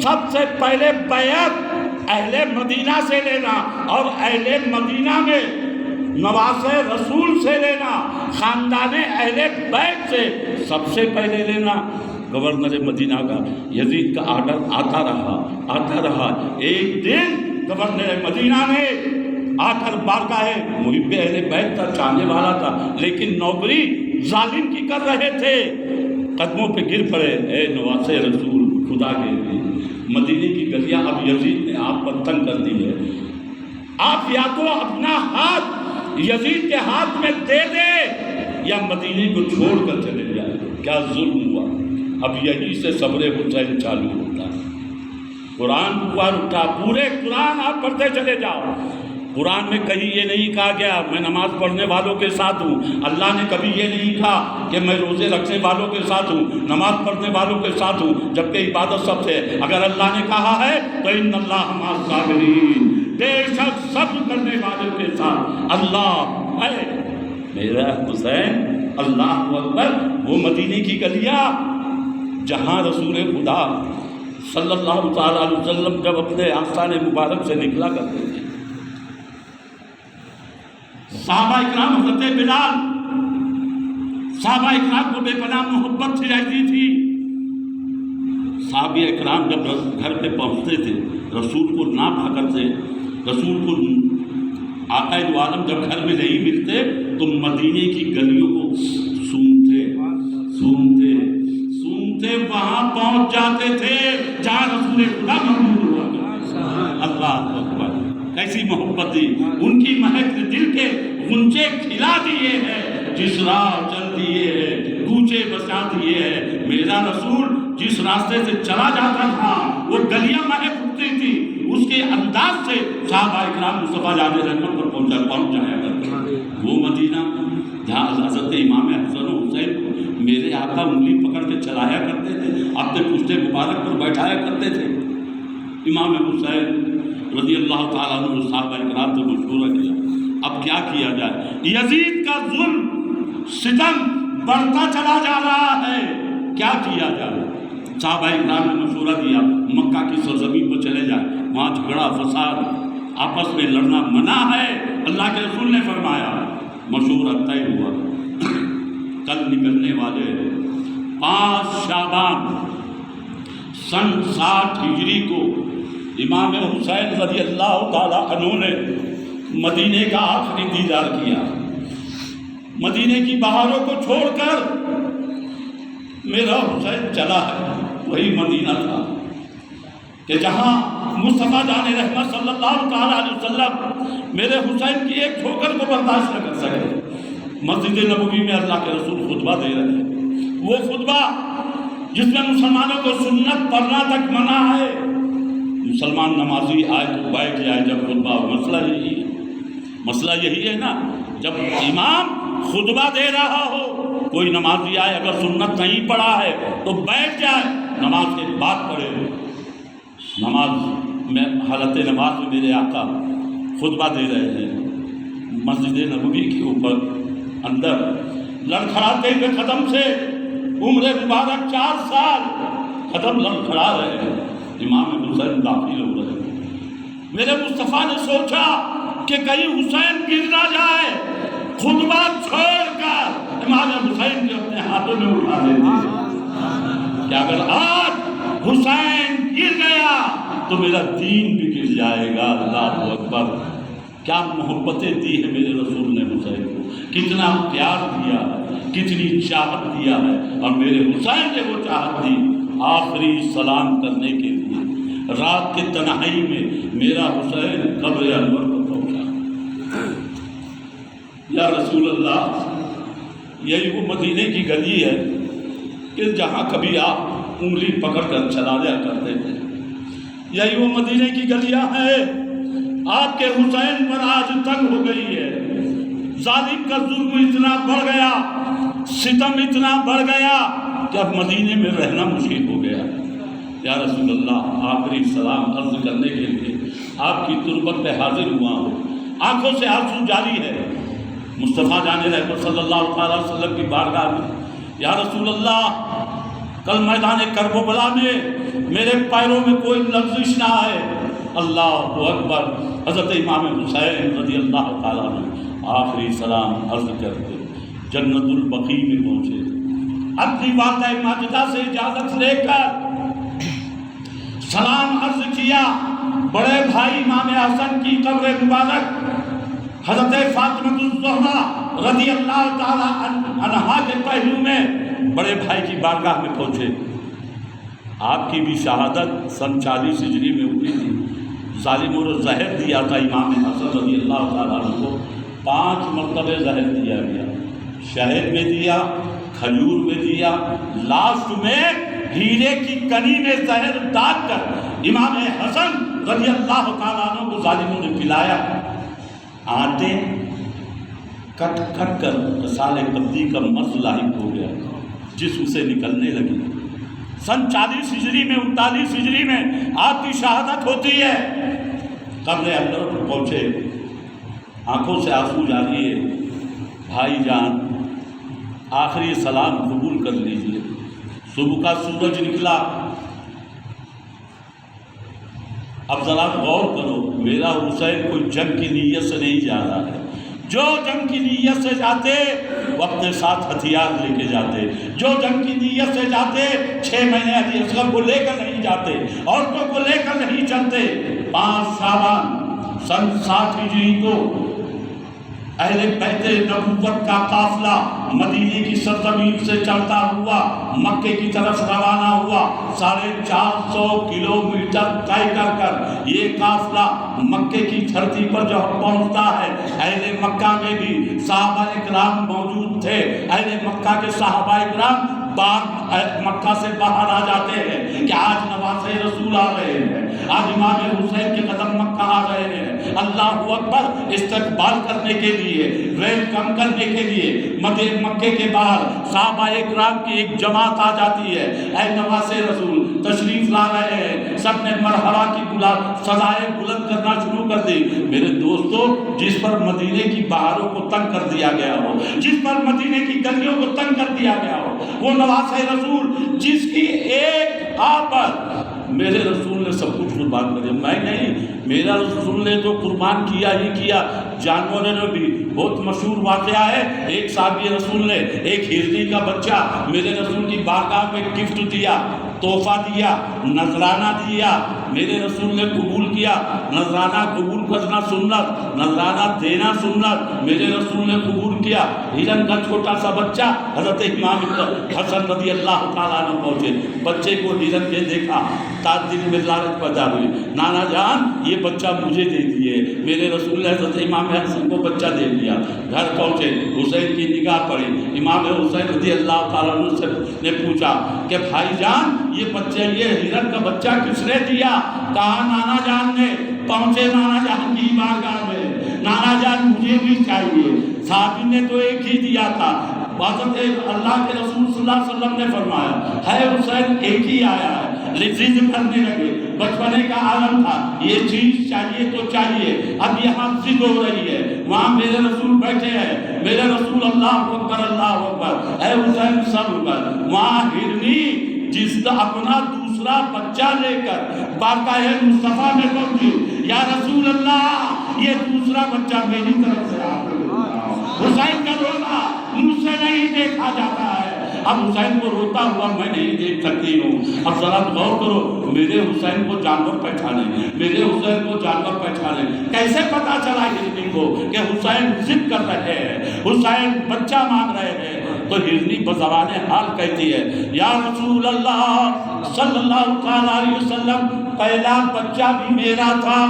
سب سے پہلے بیعت اہل مدینہ سے لینا اور اہل مدینہ میں نواز رسول سے لینا، خاندان اہل بیت سے سب سے پہلے لینا۔ گورنر مدینہ کا یزید کا آرڈر آتا رہا۔ ایک دن گورنر مدینہ نے آ کر بارگاہ محب اہل بیت کا چاہنے والا تھا، لیکن نوکری ظالم کی کر رہے تھے، قدموں پہ گر پڑے، اے نواز رسول خدا کے لیے مدینے کی گلیاں اب یزید نے آپ پر تنگ کر دی ہے، آپ یا تو اپنا ہاتھ یزید کے ہاتھ میں دے دے یا مدینے کو چھوڑ کر چلے جائے۔ کیا ظلم ہوا! اب یہی سے صبر حسین چالو ہوتا ہے۔ قرآن پر اٹھا، پورے قرآن آپ پڑھتے چلے جاؤ۔ قرآن میں کہیں یہ نہیں کہا گیا میں نماز پڑھنے والوں کے ساتھ ہوں، اللہ نے کبھی یہ نہیں کہا کہ میں روزے رکھنے والوں کے ساتھ ہوں، نماز پڑھنے والوں کے ساتھ ہوں، جبکہ عبادت سب سے۔ اگر اللہ نے کہا ہے تو ان اللہ مع الصابرین، بے شک صبر کرنے والوں کے ساتھ اللہ ہے۔ میرا حسین، اللہ اکبر، وہ مدینے کی گلیاں جہاں رسول خدا صلی اللہ تعالیٰ علیہ وسلم جب اپنے آستان مبارک سے نکلا کرتے تھے، صحابہ اکرام حضرت بلال صحابہ اکرام کو بے پناہ محبت سے رہتی تھی۔ صحابہ اکرام جب گھر پہ پہنچتے تھے رسول کو نہ پا کرتے، رسول کو آقا دو عالم جب گھر میں نہیں ملتے تو مدینے کی گلیوں کو سونتے وہاں پہنچ جاتے تھے جہاں رسول خدا موجود ہوا کرتے۔ اللہ اکبر، کیسی محبت دی! ان کی مہک دل کے غنچے کھلا دیے ہیں، جس راہ چل دیے ہیں کوچے بسا دیے ہیں۔ میرا رسول جس راستے سے چلا جاتا تھا وہ گلیاں مہک اٹھتی تھی، اس کے انداز سے صحابہ اکرام مصطفیٰ جان رحمت پر پہنچ جایا کرتے۔ وہ مدینہ جہاں حضرت امام حسن و حسین کو میرے آقا انگلی پکڑ کے چلایا کرتے تھے، اپنے پشتے مبارک پر بیٹھایا کرتے تھے۔ امام حسین رضی اللہ تعالیٰ عنہ صحابہ اکرام سے مشورہ کیا، اب کیا کیا جائے؟ یزید کا ظلم ستم بڑھتا چلا جا رہا ہے، کیا کیا جائے؟ صحابہ اکرام نے مشورہ دیا مکہ کی سرزمین پر چلے جائیں، وہاں جھگڑا فساد آپس میں لڑنا منع ہے۔ اللہ کے رسول نے فرمایا، مشورہ طے ہوا، کل نکلنے والے 5 شعبان سن 60 ہجری کو امام حسین رضی اللہ تعالیٰ عنہ نے مدینے کا آخری دیدار کیا۔ مدینے کی بہاروں کو چھوڑ کر میرا حسین چلا ہے، وہی مدینہ تھا کہ جہاں مصطفیٰ جان رحمت صلی اللہ تعالیٰ علیہ وسلم میرے حسین کی ایک ٹھوکر کو برداشت نہ کر سکے۔ مسجد نبوی میں اللہ کے رسول خطبہ دے رہے ہیں، وہ خطبہ جس میں مسلمانوں کو سنت پڑھنا تک منع ہے۔ مسلمان نمازی آئے تو بیٹھ جائے جب خطبہ، مسئلہ یہی ہے نا، جب امام خطبہ دے رہا ہو، کوئی نمازی آئے اگر سنت نہیں پڑھا ہے تو بیٹھ جائے، نماز کے بعد پڑھے۔ نماز میں حالت نماز میں میرے آقا خطبہ دے رہے ہیں، مسجد نبوی کے اوپر اندر لڑکھڑاتے ہوئے قدم سے عمر مبارک 4 سال قدم لڑکھڑا رہے ہیں، امام حسین داخل ہو رہے ہیں۔ میرے مصطفیٰ نے سوچا کہ کہیں حسین گر نہ جائے، خطبہ چھوڑ کر امام حسین کے اپنے ہاتھوں میں اٹھا لیتے کہ اگر آج حسین گر گیا تو میرا دین بھی گر جائے گا۔ اللہ اکبر، کیا محبتیں دی ہے میرے رسول نے حسین کو، کتنا پیار دیا ہے، کتنی چاہت دیا ہے، اور میرے حسین نے وہ چاہت دی آخری سلام کرنے کے لیے۔ رات کے تنہائی میں میرا حسین قبر انور پر پہنچا، یا رسول اللہ، یہی وہ مدینے کی گلی ہے کہ جہاں کبھی آپ انگلی پکڑ کر چلا جایا کرتے تھے، یہی وہ مدینے کی گلیاں ہیں، آپ کے حسین پر آج تنگ ہو گئی ہے، ظالم کا ظلم اتنا بڑھ گیا، ستم اتنا بڑھ گیا کہ اب مدینے میں رہنا مشکل ہو گیا۔ یا رسول اللہ، آخری سلام عرض کرنے کے لیے آپ کی تربت پہ حاضر ہوا ہوں، آنکھوں سے آنسو جاری ہے۔ مصطفیٰ جان رحمت صلی اللہ تعالیٰ علیہ وسلم کی بارگاہ میں، یا رسول اللہ، کل میدان کربلا میں میرے پیروں میں کوئی لغزش نہ آئے۔ اللہ اکبر۔ حضرت امام حسین رضی اللہ تعالیٰ نے آخری سلام عرض کر کے جنت البقیع میں پہنچے، اپنی والدہ ماجدہ سے اجازت لے کر سلام عرض کیا۔ بڑے بھائی امام حسن کی قبر مبارک حضرت فاطمہ الزہرا رضی اللہ تعالی عنہا کے پہلو میں بڑے بھائی کی بارگاہ میں پہنچے۔ آپ کی بھی شہادت سن 40 ہجری میں ہوئی تھی۔ ظالموں نے زہر دیا تھا امام حسن رضی اللہ تعالیٰ عنہ کو، 5 مرتبہ زہر دیا گیا، شہد میں دیا، کھجور میں دیا، لاسٹ میں ہیرے کی کنی میں زہر ڈال کر امام حسن رضی اللہ تعالیٰ عنہ کو ظالموں نے پلایا۔ آٹے کٹ کٹ کر رسال قبطی کا مرض لاحق ہو گیا، جسم سے نکلنے لگی۔ سن 40 ہجری میں 39 ہجری میں آپ کی شہادت ہوتی ہے۔ قبر اندر پہنچے، آنکھوں سے آنسو جاری ہے۔ بھائی جان، آخری سلام قبول کر لیجئے۔ صبح کا سورج نکلا، اب ذرا غور کرو، میرا حسین کوئی جنگ کی نیت سے نہیں جا رہا ہے۔ جو جنگ کی نیت سے جاتے وہ اپنے ساتھ ہتھیار لے کے جاتے، جو جنگ کی نیت سے جاتے 6 مہینے علی اصغر کو لے کر نہیں جاتے، عورتوں کو لے کر نہیں چلتے۔ 5 شعبان سن 60 ہجری کو اہل بیت نبوت کا قافلہ مدینے کی سرزمین سے چلتا ہوا مکے کی طرف روانہ ہوا۔ 450 کلومیٹر طے کر یہ قافلہ مکے کی دھرتی پر جب پہنچتا ہے، اہل مکہ میں بھی صحابہ اکرام موجود تھے۔ اہل مکہ کے صحابہ اکرام مکہ سے باہر آ جاتے ہیں کہ آج نواز رسول آ رہے ہیں، آج امام حسین کے قدم مکہ آ رہے ہیں۔ اللہ اکبر۔ استقبال کرنے کے لیے، ویلکم کرنے کے لیے مکے کے باہر صحابہ اکرام کی ایک جماعت آ جاتی ہے۔ اے نواز رسول تشریف لا رہے ہیں، سب نے مرحبا کی سزائیں بلند کرنا شروع کر دی۔ میرے دوستو، جس پر مدینے کی بہاروں کو تنگ کر دیا گیا ہو، جس پر مدینے کی گلیوں کو تنگ کر دیا گیا ہو، وہ نواز رسول جس کی ایک آپت میرے رسول نے سب کچھ قربان کر دیا۔ میں نہیں، میرا رسول نے تو قربان کیا ہی کیا، جانوروں نے بھی۔ بہت مشہور واقعہ ہے، ایک صحابی رسول نے ایک ہرنی کا بچہ میرے رسول کی بارگاہ میں گفٹ دیا، تحفہ دیا، نذرانہ دیا۔ میرے رسول نے قبول کیا۔ نذرانہ قبول کرنا سنت، نذرانہ دینا سنت۔ میرے رسول نے قبول کیا۔ ہرن کا چھوٹا سا بچہ حضرت امام حسن رضی اللہ تعالیٰ عنہ پہنچے، بچے کو ہرن کے دیکھا، دل میں لالچ پیدا ہوئی، نانا جان یہ بچہ مجھے دے دیے۔ میرے رسول نے حضرت امام حسن کو بچہ دے دیا۔ گھر پہنچے، حسین کی نگاہ پڑی، امام حسین رضی اللہ تعالیٰ عنہ سے نے پوچھا کہ بھائی جان یہ بچہ، یہ ہرن کا بچہ کس نے دیا؟ کہا نانا جان نے۔ پہنچے نانا جان کی بارگاہ میں، نانا جان مجھے بھی چاہیے۔ صحابی نے تو ایک ہی دیا تھا۔ حضرت اللہ کے رسول صلی اللہ علیہ وسلم نے فرمایا ہے حسین ایک ہی آیا ہے، ضد کرنے لگے، بچپنے کا عالم تھا، یہ چیز چاہیے تو چاہیے، اب یہاں ضد ہو رہی ہے۔ وہاں میرے رسول بیٹھے ہیں، میرے رسول اللہ اکبر اللہ اکبر، اے حسین صبر کر۔ وہاں ہرنی جس کا اپنا دوسرا بچہ لے کر بارگاہ مصطفیٰ میں پہنچی، یا رسول اللہ یہ دوسرا بچہ میری طرف سے آپ حسین کا رونا مجھ سے نہیں دیکھا جاتا ہے۔ اب حسین کو روتا ہوا میں نہیں دیکھ سکتی ہوں۔ اب ذرا غور کرو، میرے حسین کو جانور پہچانے، میرے حسین کو جانور پہچانے۔ کیسے پتا چلا ہرنی کو کہ حسین ضد کر رہے ہیں، حسین بچہ مانگ رہے ہیں؟ تو ہرنی بزبان حال کہتی ہے یا رسول اللہ صلی اللہ علیہ وسلم پہلا بچہ بھی میرا تھا،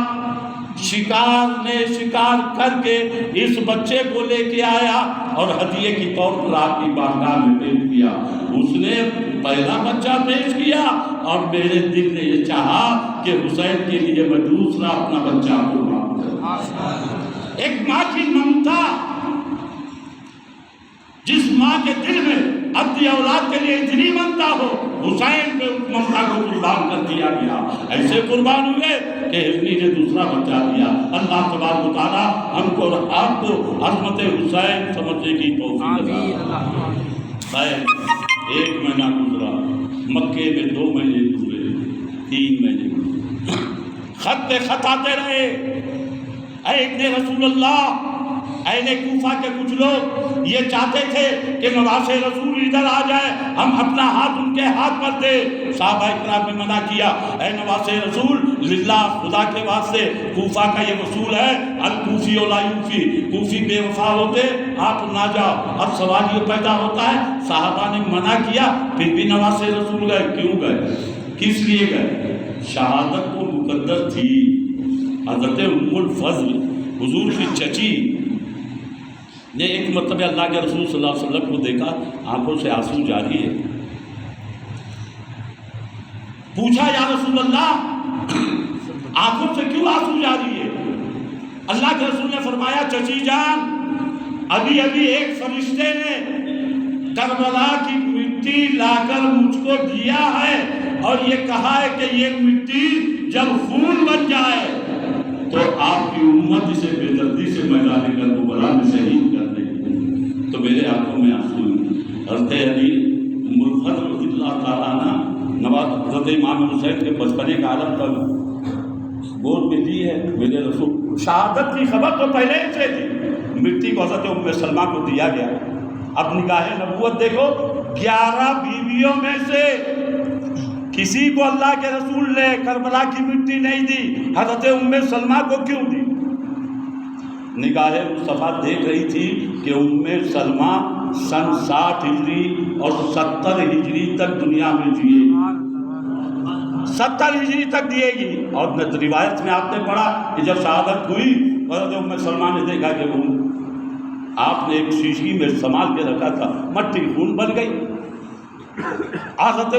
شکار نے شکار کر کے اس بچے کو لے کے آیا اور ہدیے کی طور پر آپ کی بارگاہ میں پیش کیا۔ اس نے پہلا بچہ پیش کیا اور میرے دل نے یہ چاہا کہ حسین کے لیے میں دوسرا اپنا بچہ قربان کروں۔ ایک ماں کی ممتا ماں کے دل میں اپنی اولاد کے لیے اتنی ممتا ہو، حسین پہ اس ممتا کو قربان کر دیا گیا، ایسے قربان ہوئے کہ ہرنی نے دوسرا بچہ دیا۔ اللہ تبارک و تعالیٰ ہم کو اور آپ کو عظمت حسین سمجھنے کی توفیق عطا۔ خیر، 1 مہینہ گزرا، مکے میں 2 مہینے گزرے، 3 مہینے گزرے، خط پہ خط آتے رہے۔ اے ابن رسول اللہ، اہل کوفہ کے کچھ لوگ یہ چاہتے تھے کہ نواز رسول ادھر آ جائے، ہم اپنا ہاتھ ان کے ہاتھ پر دے۔ صحابہ کرام نے منع کیا، اے نواز رسول، للہ، خدا کے واسطے، کوفہ کا یہ اصول ہے، الکوفی لا یوفی، کوفی بے وفا ہوتے آپ نہ جاؤ۔ اب سوال یہ پیدا ہوتا ہے، صحابہ نے منع کیا پھر بھی نواز رسول گئے، کیوں گئے، کس لیے گئے؟ شہادت کو مقدر تھی۔ حضرت ام الفضل حضور کی چچی نے ایک مرتبہ اللہ کے رسول صلی اللہ علیہ وسلم کو دیکھا، آنکھوں سے آنسو جاری ہے۔ پوچھا، یا رسول اللہ، آنکھوں سے کیوں آنسو جاری ہے؟ اللہ کے رسول نے فرمایا، چچی جان، ابھی ابھی ایک فرشتے نے کربلا کی مٹی لا کر مجھ کو دیا ہے اور یہ کہا ہے کہ یہ مٹی جب خون بن جائے تو آپ کی امت اسے بے دردی سے میدان کربلا میں شہید کر دے گی۔ تو میرے آنکھوں میں آنسو ہوئے۔ حضرت علی ام الفضل رضی اللہ تعالیٰ عنہ نواز حضرت امام حسین کے بچپنے کا عالم تک گود میں دی ہے۔ میرے رسول شہادت کی خبر تو پہلے ہی سے تھی، مٹی کو حضرت ام سلمہ کو دیا گیا۔ اب نگاہ نبوت دیکھو، 11 بیویوں میں سے کسی کو اللہ کے رسول نے کربلا کی مٹی نہیں دی، حضرت ام سلمہ کو کیوں دی؟ نگاہ مصطفیٰ دیکھ رہی تھی کہ ام سلمہ سن 60 ہجری اور 70 ہجری تک دنیا میں جیے، 70 ہجری تک دیے گی۔ اور روایت میں آپ نے پڑھا کہ جب شہادت ہوئی حضرت ام سلمہ نے دیکھا کہ وہ آپ نے ایک شیشی میں سنبھال کے رکھا تھا، مٹی خون بن گئی۔ حضرت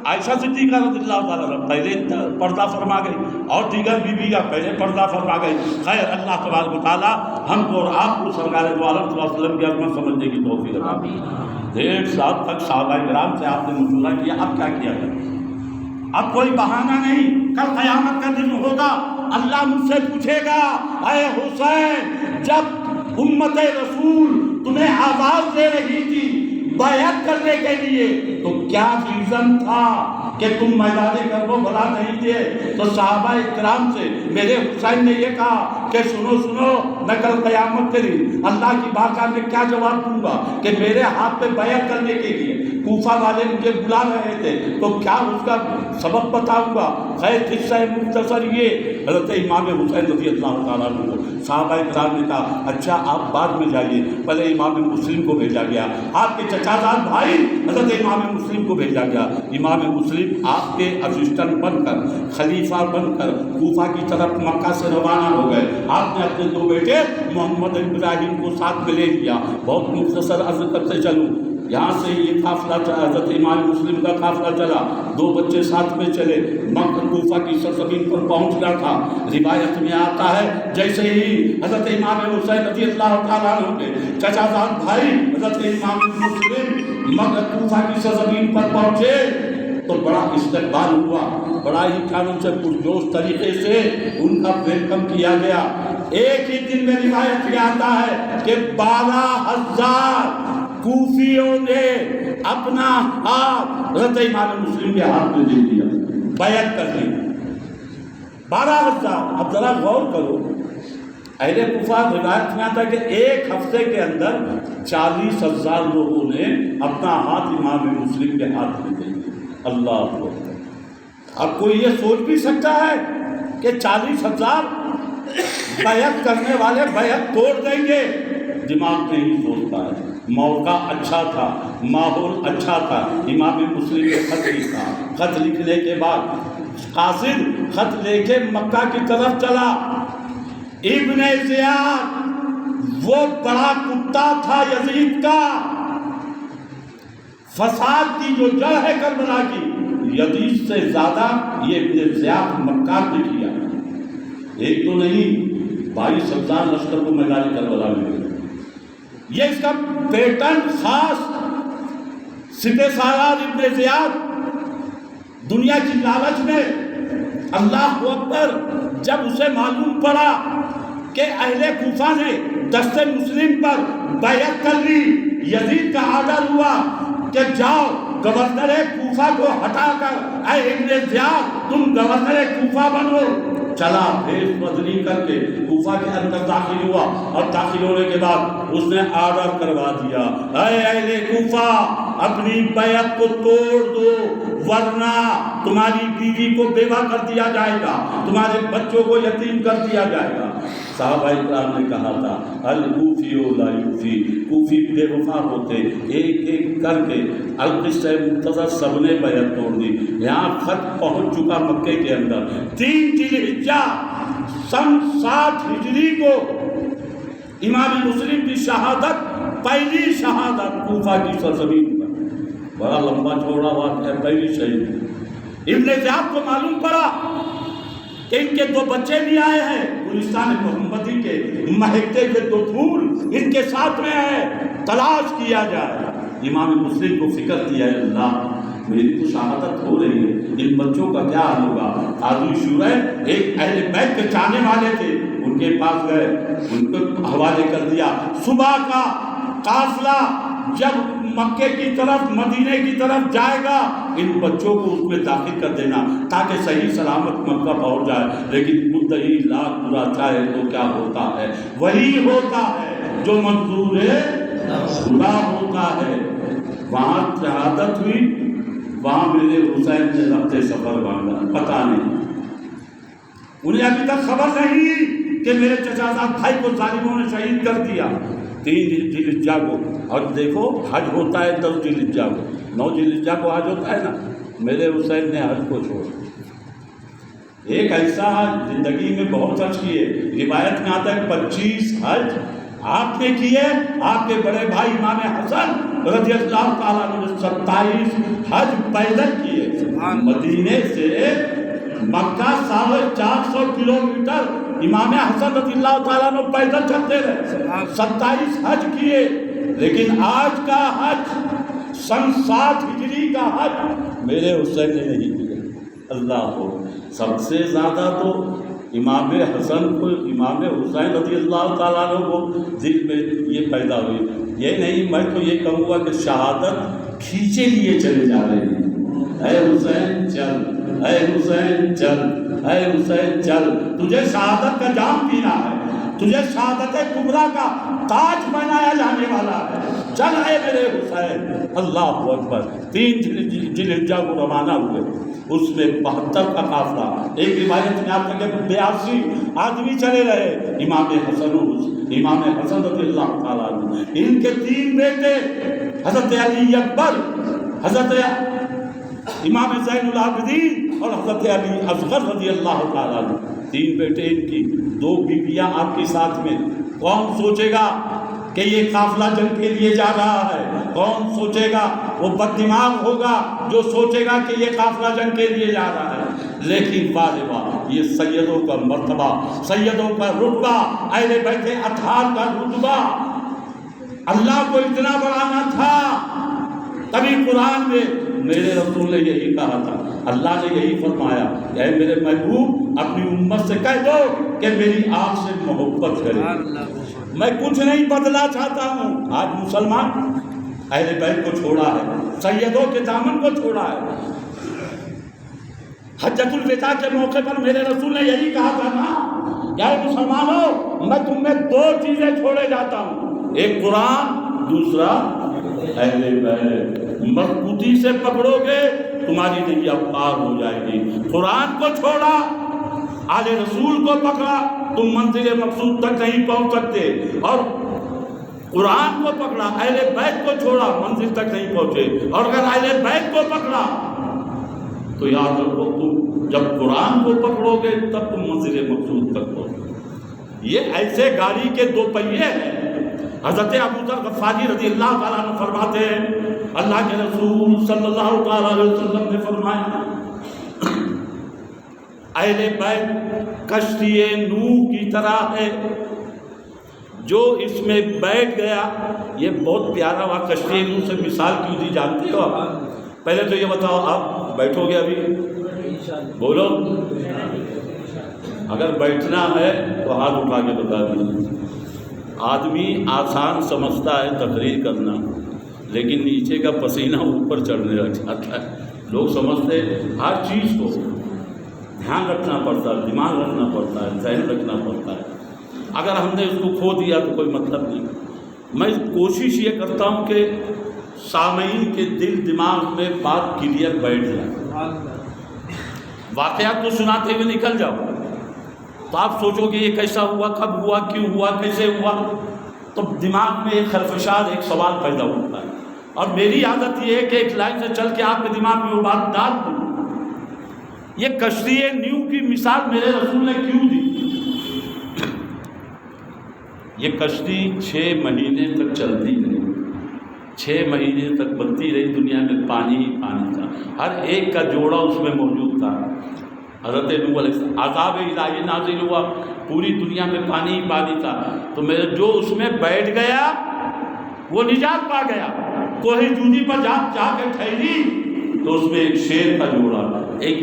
عائشہ صدیقہ رضی اللہ تعالیٰ عنہ پہلے پردہ فرما گئی اور دیگر بیوی کا پہلے پردہ فرما گئی۔ خیر، اللہ تبارک و تعالیٰ ہم کو اور آپ کو سرکار دو عالم صلی اللہ علیہ وسلم کی عظمت سمجھنے کی توفیق عطا۔ 1.5 سال تک صحابہ کرام سے آپ نے مشورہ کیا، اب کیا کیا جائے؟ اب کوئی بہانہ نہیں، کل قیامت کا دن ہوگا، اللہ مجھ سے پوچھے گا، اے حسین، جب امت رسول تمہیں آواز دے رہی تھی بیعت کرنے کے لیے تو کیا ریزن تھا کہ تم میدان کربلا نہیں تھے؟ تو صحابہ کرام سے میرے حسین نے یہ کہا کہ سنو سنو، میں کل قیامت کے دن اللہ کی بارگاہ میں کیا جواب دوں گا کہ میرے ہاتھ پہ بیعت کرنے کے لیے کوفہ والے مجھے بلا رہے تھے، تو کیا اس کا سبب بتاؤں گا؟ خیر، قصہ مختصر یہ، حضرت امام حسین رضی اللہ تعالیٰ عنہ کو صحابہ کرام نے کہا، اچھا آپ بعد میں جائیے، پہلے امام مسلم کو بھیجا گیا، آپ کے چچا زاد بھائی حضرت امام مسلم کو بھیجا گیا۔ امام مسلم آپ کے اسسٹنٹ بن کر، خلیفہ بن کر کوفہ کی طرف مکہ سے روانہ ہو گئے۔ آپ نے اپنے 2 بیٹے محمد ابراہیم کو ساتھ میں لے لیا۔ بہت مختصر عرض کرتے چلوں، یہاں سے یہ قافلہ چلا، حضرت امام مسلم کا قافلہ چلا، 2 بچے ساتھ میں چلے، مکہ کوفہ کی سرزمین پر پہنچ گیا تھا۔ روایت میں آتا ہے جیسے ہی حضرت امام حسین رضی اللہ تعالیٰ عنہ کے چچا زاد بھائی حضرت امام مسلم مکہ کوفہ کی سرزمین پر پہنچے تو بڑا استقبال ہوا، بڑا ہی قانون سے پرجوش طریقے سے ان کا ویلکم کیا گیا۔ ایک ہی دن میں روایت میں آتا ہے کہ 12,000 کوفیوں نے اپنا ہاتھ حضرت امام مسلم کے ہاتھ میں دے دیا، بیعت کر لی۔ 12,000، اب ذرا غور کرو، اہل کوفہ روایت میں آتا ہے کہ ایک ہفتے کے اندر 40,000 لوگوں نے اپنا ہاتھ امام مسلم کے ہاتھ میں دے دیا۔ اللہ اکبر۔ اب کوئی یہ سوچ بھی سکتا ہے کہ 40,000 بیعت کرنے والے بیعت توڑ دیں گے؟ دماغ نہیں سوچتا ہے۔ موقع اچھا تھا، ماحول اچھا تھا، امام مسلم نے خط لکھا، خط لکھنے کے بعد قاصد خط لے کے مکہ کی طرف چلا۔ ابن زیاد وہ بڑا کتا تھا یزید کا، فساد کی جو جڑ ہے کربلا کی، یزید سے زیادہ یہ ابن زیاد مکہ نے کیا۔ ایک تو نہیں، 22,000 لشکر کو میدان کربلا میں، یہ اس کا پیٹرن خاص سپہ سالار ابن زیاد دنیا کی لالچ میں اللہ اکبر جب اسے معلوم پڑا کہ اہل کوفہ نے دست مسلم پر بیعت کر لی، یزید کا آرڈر ہوا کہ جاؤ گورنر کوفہ کو ہٹا کر اے ابن زیاد تم گورنر کوفہ بنو، چلا بھیس بدلی کر کے کوفہ کے اندر داخل ہوا، اور داخل ہونے کے بعد اس نے آرڈر کروا دیا اے اہل کوفہ اپنی بیعت کو توڑ دو ورنہ تمہاری بیوی کو بیوہ کر دیا جائے گا، تمہارے بچوں کو یتیم کر دیا جائے گا۔ صحابہ کرام نے کہا تھا الکوفی لا یوفی، کوفی بے وفا ہوتے، ایک ایک کر کے القصہ منتظر سب نے بیعت توڑ دی۔ یہاں خط پہنچ چکا مکے کے اندر 3 ذی الحجہ سن 60 ہجری کو امام مسلم کی شہادت، پہلی شہادت کوفہ کی سرزمین پر، بڑا لمبا چوڑا واقعہ، پہلی شہید۔ ابن زیاد کو معلوم پڑا کہ ان کے 2 بچے بھی آئے ہیں، گلستان محمدی کے مہکتے ہوئے 2 پھول ان کے ساتھ میں ہے، تلاش کیا جائے۔ امام مسلم کو فکر کیا ہے اللہ میری تو شہادت ہو رہی ہے، ان بچوں کا کیا حال ہوگا؟ قاضی شورہ ایک اہل بیت کے چاہنے والے تھے، ان کے پاس گئے، ان کو حوالے کر دیا۔ صبح کا قافلہ جب مکے کی طرف مدینے کی طرف جائے گا ان بچوں کو اس میں داخل کر دینا تاکہ صحیح سلامت مکہ پہنچ جائے، لیکن مدعی لاکھ برا چاہے تو کیا ہوتا ہے وہی ہوتا ہے جو منظور خدا ہوتا ہے۔ وہاں شہادت ہوئی، وہاں میرے حسین نے رفتے سفر باندھا، پتہ نہیں انہیں ابھی تک خبر نہیں کہ میرے چچا صاحب بھائی کو ظالموں نے شہید کر دیا۔ 3 ذی الحجہ کو، اور دیکھو حج ہوتا ہے 10 ذی الحجہ کو، 9 ذی الحجہ کو حج ہوتا ہے نا، میرے حسین نے حج کو چھوڑا۔ ایک ایسا زندگی میں بہت حج کیے، روایت میں آتا ہے 25 حج آپ نے کیے، آپ کے بڑے بھائی امام حسن رضی اللہ تعالیٰ عنہ نے 27 حج پیدل کیے، مدینے سے مکہ 450 کلومیٹر امام حسن رضی اللہ تعالیٰ عنہ پیدل چلتے رہے، 27 حج کیے۔ لیکن آج کا حج سن 60 ہجری کا حج میرے حسین نے نہیں کیا۔ اللہ کو سب سے زیادہ تو امام حسن کو، امام حسین رضی اللہ تعالیٰ عنہ کو دل میں یہ پیدا ہوئی، یہ نہیں میں تو یہ کہوں گا کہ شہادت کھینچے لیے چلے جا رہے ہیں، اے حسین چل، اے حسین چل، اے حسین چل، تجھے شہادت کا جام پینا ہے، تجھے شہادت کبریٰ کا تاج بنایا جانے والا ہے، چل اے میرے حسین۔ اللہ اکبر۔ 3 ذی الحجہ کو روانہ ہوئے، اس میں 72 کا قافلہ، ایک روایت میں آتا ہے کہ 82 آدمی چلے رہے، امام حسن رضی اللہ تعالیٰ عنہ، ان کے 3 بیٹے حضرت علی اکبر، حضرت امام زین العابدین اور حضرت علی اصغر رضی اللہ تعالیٰ عنہ، 3 بیٹے ان کی، 2 بیویاں آپ کے ساتھ میں۔ کون سوچے گا کہ یہ قافلہ جنگ کے لیے جا رہا ہے؟ کون سوچے گا؟ وہ بد دماغ ہوگا جو سوچے گا کہ یہ قافلہ جنگ کے لیے جا رہا ہے۔ لیکن واہ یہ سیدوں کا مرتبہ، سیدوں کا رتبہ، اہل بیت اطہار کا رتبہ اللہ کو اتنا بڑھانا تھا۔ تبھی قرآن میں میرے رسول نے یہی کہا تھا، اللہ نے یہی فرمایا کہ اے میرے محبوب اپنی امت سے کہہ دو کہ میری آپ سے محبت کرے، میں کچھ نہیں بدلا چاہتا ہوں۔ آج مسلمان اہل بیت کو چھوڑا ہے، سیدوں کے دامن کو چھوڑا ہے۔ حجۃ الوداع کے موقع پر میرے رسول نے یہی کہا تھا نا کہ اے مسلمانوں میں تم میں 2 چیزیں چھوڑے جاتا ہوں، ایک قرآن، دوسرا اہل بیت۔ مضبوطی سے پکڑو گے تمہاری نیا پار ہو جائے گی۔ قرآن کو چھوڑا، آل رسول کو پکڑا، تم منزل مقصود تک نہیں پہنچ سکتے، اور قرآن کو پکڑا، اہل بیت کو چھوڑا، منزل تک نہیں پہنچے، اور اگر اہل بیت کو پکڑا تو یاد رکھو تم جب قرآن کو پکڑو گے تب تم منزل مقصود تک پہنچو۔ یہ ایسے گاڑی کے 2 پہیے ہیں۔ حضرت ابو ذر غفاری رضی اللہ تعالیٰ عنہ فرماتے ہیں اللہ کے رسول صلی اللہ تعالیٰ علیہ وسلم نے فرمایا اہل بیت کشتی نوح کی طرح ہے، جو اس میں بیٹھ گیا، یہ بہت پیارا ہوا کشتی نوح سے مثال کیوں دی جانتے ہو آپ؟ پہلے تو یہ بتاؤ آپ بیٹھو گے ابھی؟ بولو، اگر بیٹھنا ہے تو ہاتھ اٹھا کے بتا دیجیے۔ آدمی آسان سمجھتا ہے تقریر کرنا، لیکن نیچے کا پسینہ اوپر چڑھنے لگ جاتا ہے۔ لوگ سمجھتے ہر چیز کو دھیان رکھنا پڑتا ہے، دماغ رکھنا پڑتا ہے، ذہن رکھنا پڑتا ہے۔ اگر ہم نے اس کو کھو دیا تو کوئی مطلب نہیں۔ میں کوشش یہ کرتا ہوں کہ سامعین کے دل دماغ میں بات کلیئر بیٹھ جائے۔ واقعات کو سناتے ہوئے نکل جاؤ تو آپ سوچو کہ یہ کیسا ہوا، کب ہوا، کیوں ہوا، کیسے ہوا، تو دماغ میں ایک خرفشات، ایک سوال پیدا ہوتا ہے۔ اور میری عادت یہ ہے کہ ایک لائن سے چل کے آپ کے دماغ میں وہ بات ڈال دوں۔ یہ کشتی نوح کی مثال میرے رسول نے کیوں دی؟ یہ کشتی 6 مہینے تک چلتی رہی، 6 مہینے تک بنتی رہی، دنیا میں پانی ہی پانی تھا، ہر ایک کا جوڑا اس میں موجود تھا۔ حضرت نوح علیہ السلام عذاب الہی نازل ہوا، پوری دنیا میں پانی ہی پانی تھا، تو میرے جو اس میں بیٹھ گیا وہ نجات پا گیا۔ کوہ جودی پر جا کے ٹھہری تو اس میں ایک شیر کا جوڑا، ایک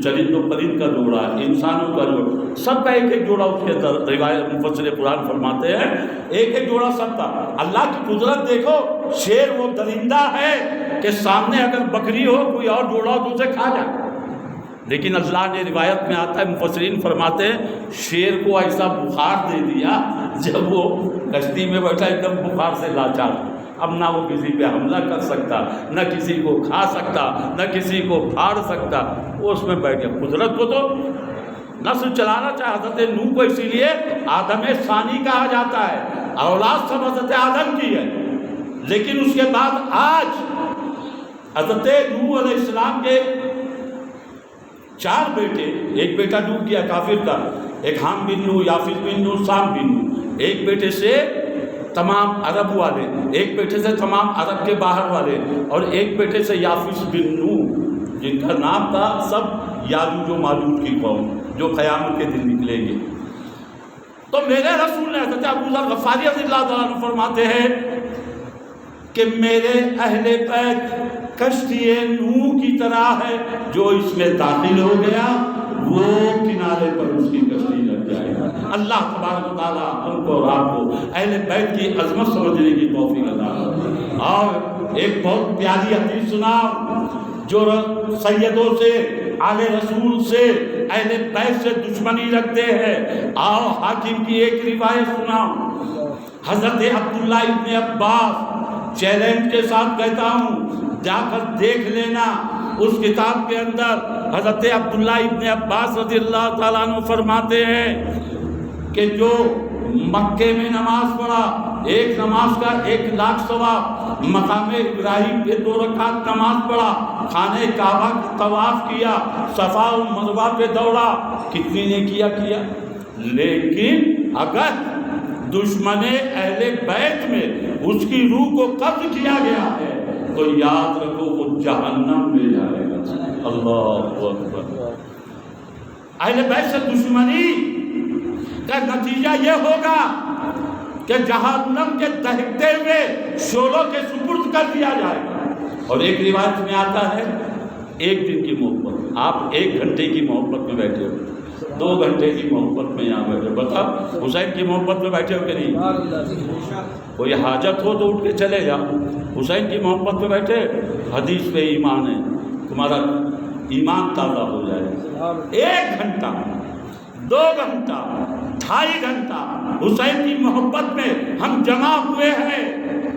چرند و پرند کا جوڑا، انسانوں کا جوڑا، سب کا ایک ایک جوڑا اس کے اندر۔ روایت مفسر قرآن فرماتے ہیں ایک ایک جوڑا سب کا۔ اللہ کی قدرت دیکھو، شیر وہ درندہ ہے کہ سامنے اگر بکری ہو کوئی اور جوڑا ہو تو اسے کھا جائے، لیکن اللہ نے روایت میں آتا ہے، مفسرین فرماتے ہیں شیر کو ایسا بخار دے دیا جب وہ کشتی میں بیٹھا ایک دم بخار سے لاچار، اب نہ وہ کسی پہ حملہ کر سکتا، نہ کسی کو کھا سکتا، نہ کسی کو پھاڑ سکتا، وہ اس میں بیٹھ گیا۔ قدرت کو تو نسل چلانا چاہے۔ حضرت نوح کو اسی لیے آدم ثانی کہا جاتا ہے، اولاد سب حضرت آدم کی ہے، لیکن اس کے بعد آج حضرت نوح علیہ السلام کے 4 بیٹے، ایک بیٹا ڈوب گیا کافر کا، ایک حام بن نوح، یافس بن نوح، سام بن نوح، ایک بیٹے سے تمام عرب والے، ایک بیٹے سے تمام عرب کے باہر والے، اور ایک بیٹے سے یافس بن نوح جن کا نام تھا سب یاجوج و ماجوج کی قوم، جو قیامت کے دن نکلیں گے۔ تو میرے رسول نے حضرت ابو ذر غفاری رضی اللہ تعالیٰ عنہ فرماتے ہیں کہ میرے اہل بیت کشتی نوح کی طرح ہے، جو اس میں داخل ہو گیا وہ کنارے پر اس کی کشتی لگ جائے گا۔ اللہ تبارک و تعالیٰ ہم کو اور آپ کو اہل بیت کی عظمت سمجھنے کی توفیق عطا فرمائے۔ اور ایک بہت پیاری حدیث سنا جو سیدوں سے، آل رسول سے، اہل بیت سے دشمنی رکھتے ہیں۔ آؤ حاکم کی ایک روایت سنا، حضرت عبداللہ ابن عباس، چیلنج کے ساتھ کہتا ہوں جا کر دیکھ لینا، اس کتاب کے اندر حضرت عبداللہ ابن عباس رضی اللہ تعالیٰ عنہ فرماتے ہیں کہ جو مکے میں نماز پڑھا، ایک نماز کا 1,00,000 ثواب، مقام ابراہیم پہ 2 رکعت نماز پڑھا، خانہ کعبہ کا طواف کیا، صفا و مروہ پہ دوڑا، کتنی نے کیا۔ لیکن اگر دشمن اہل بیت میں اس کی روح کو قبض کیا گیا ہے تو یاد رکھو وہ جہنم میں جائے گا۔ اللہ اکبر۔ اہل بیت سے دشمنی کا نتیجہ یہ ہوگا کہ جہنم کے دہکتے ہوئے شعلوں کے سپرد کر دیا جائے گا۔ اور ایک روایت میں آتا ہے 1 دن کی محبت، آپ 1 گھنٹے کی محبت میں بیٹھے ہو، 2 گھنٹے کی محبت میں یہاں بیٹھے، بتاؤ حسین کی محبت میں بیٹھے ہو کہ نہیں؟ کوئی حاجت ہو تو اٹھ کے چلے جاؤ، حسین کی محبت میں بیٹھے، حدیث پہ ایمان ہے، تمہارا ایمان تازہ ہو جائے۔ 1 گھنٹہ، 2 گھنٹہ، 2.5 گھنٹہ حسین کی محبت میں ہم جمع ہوئے ہیں۔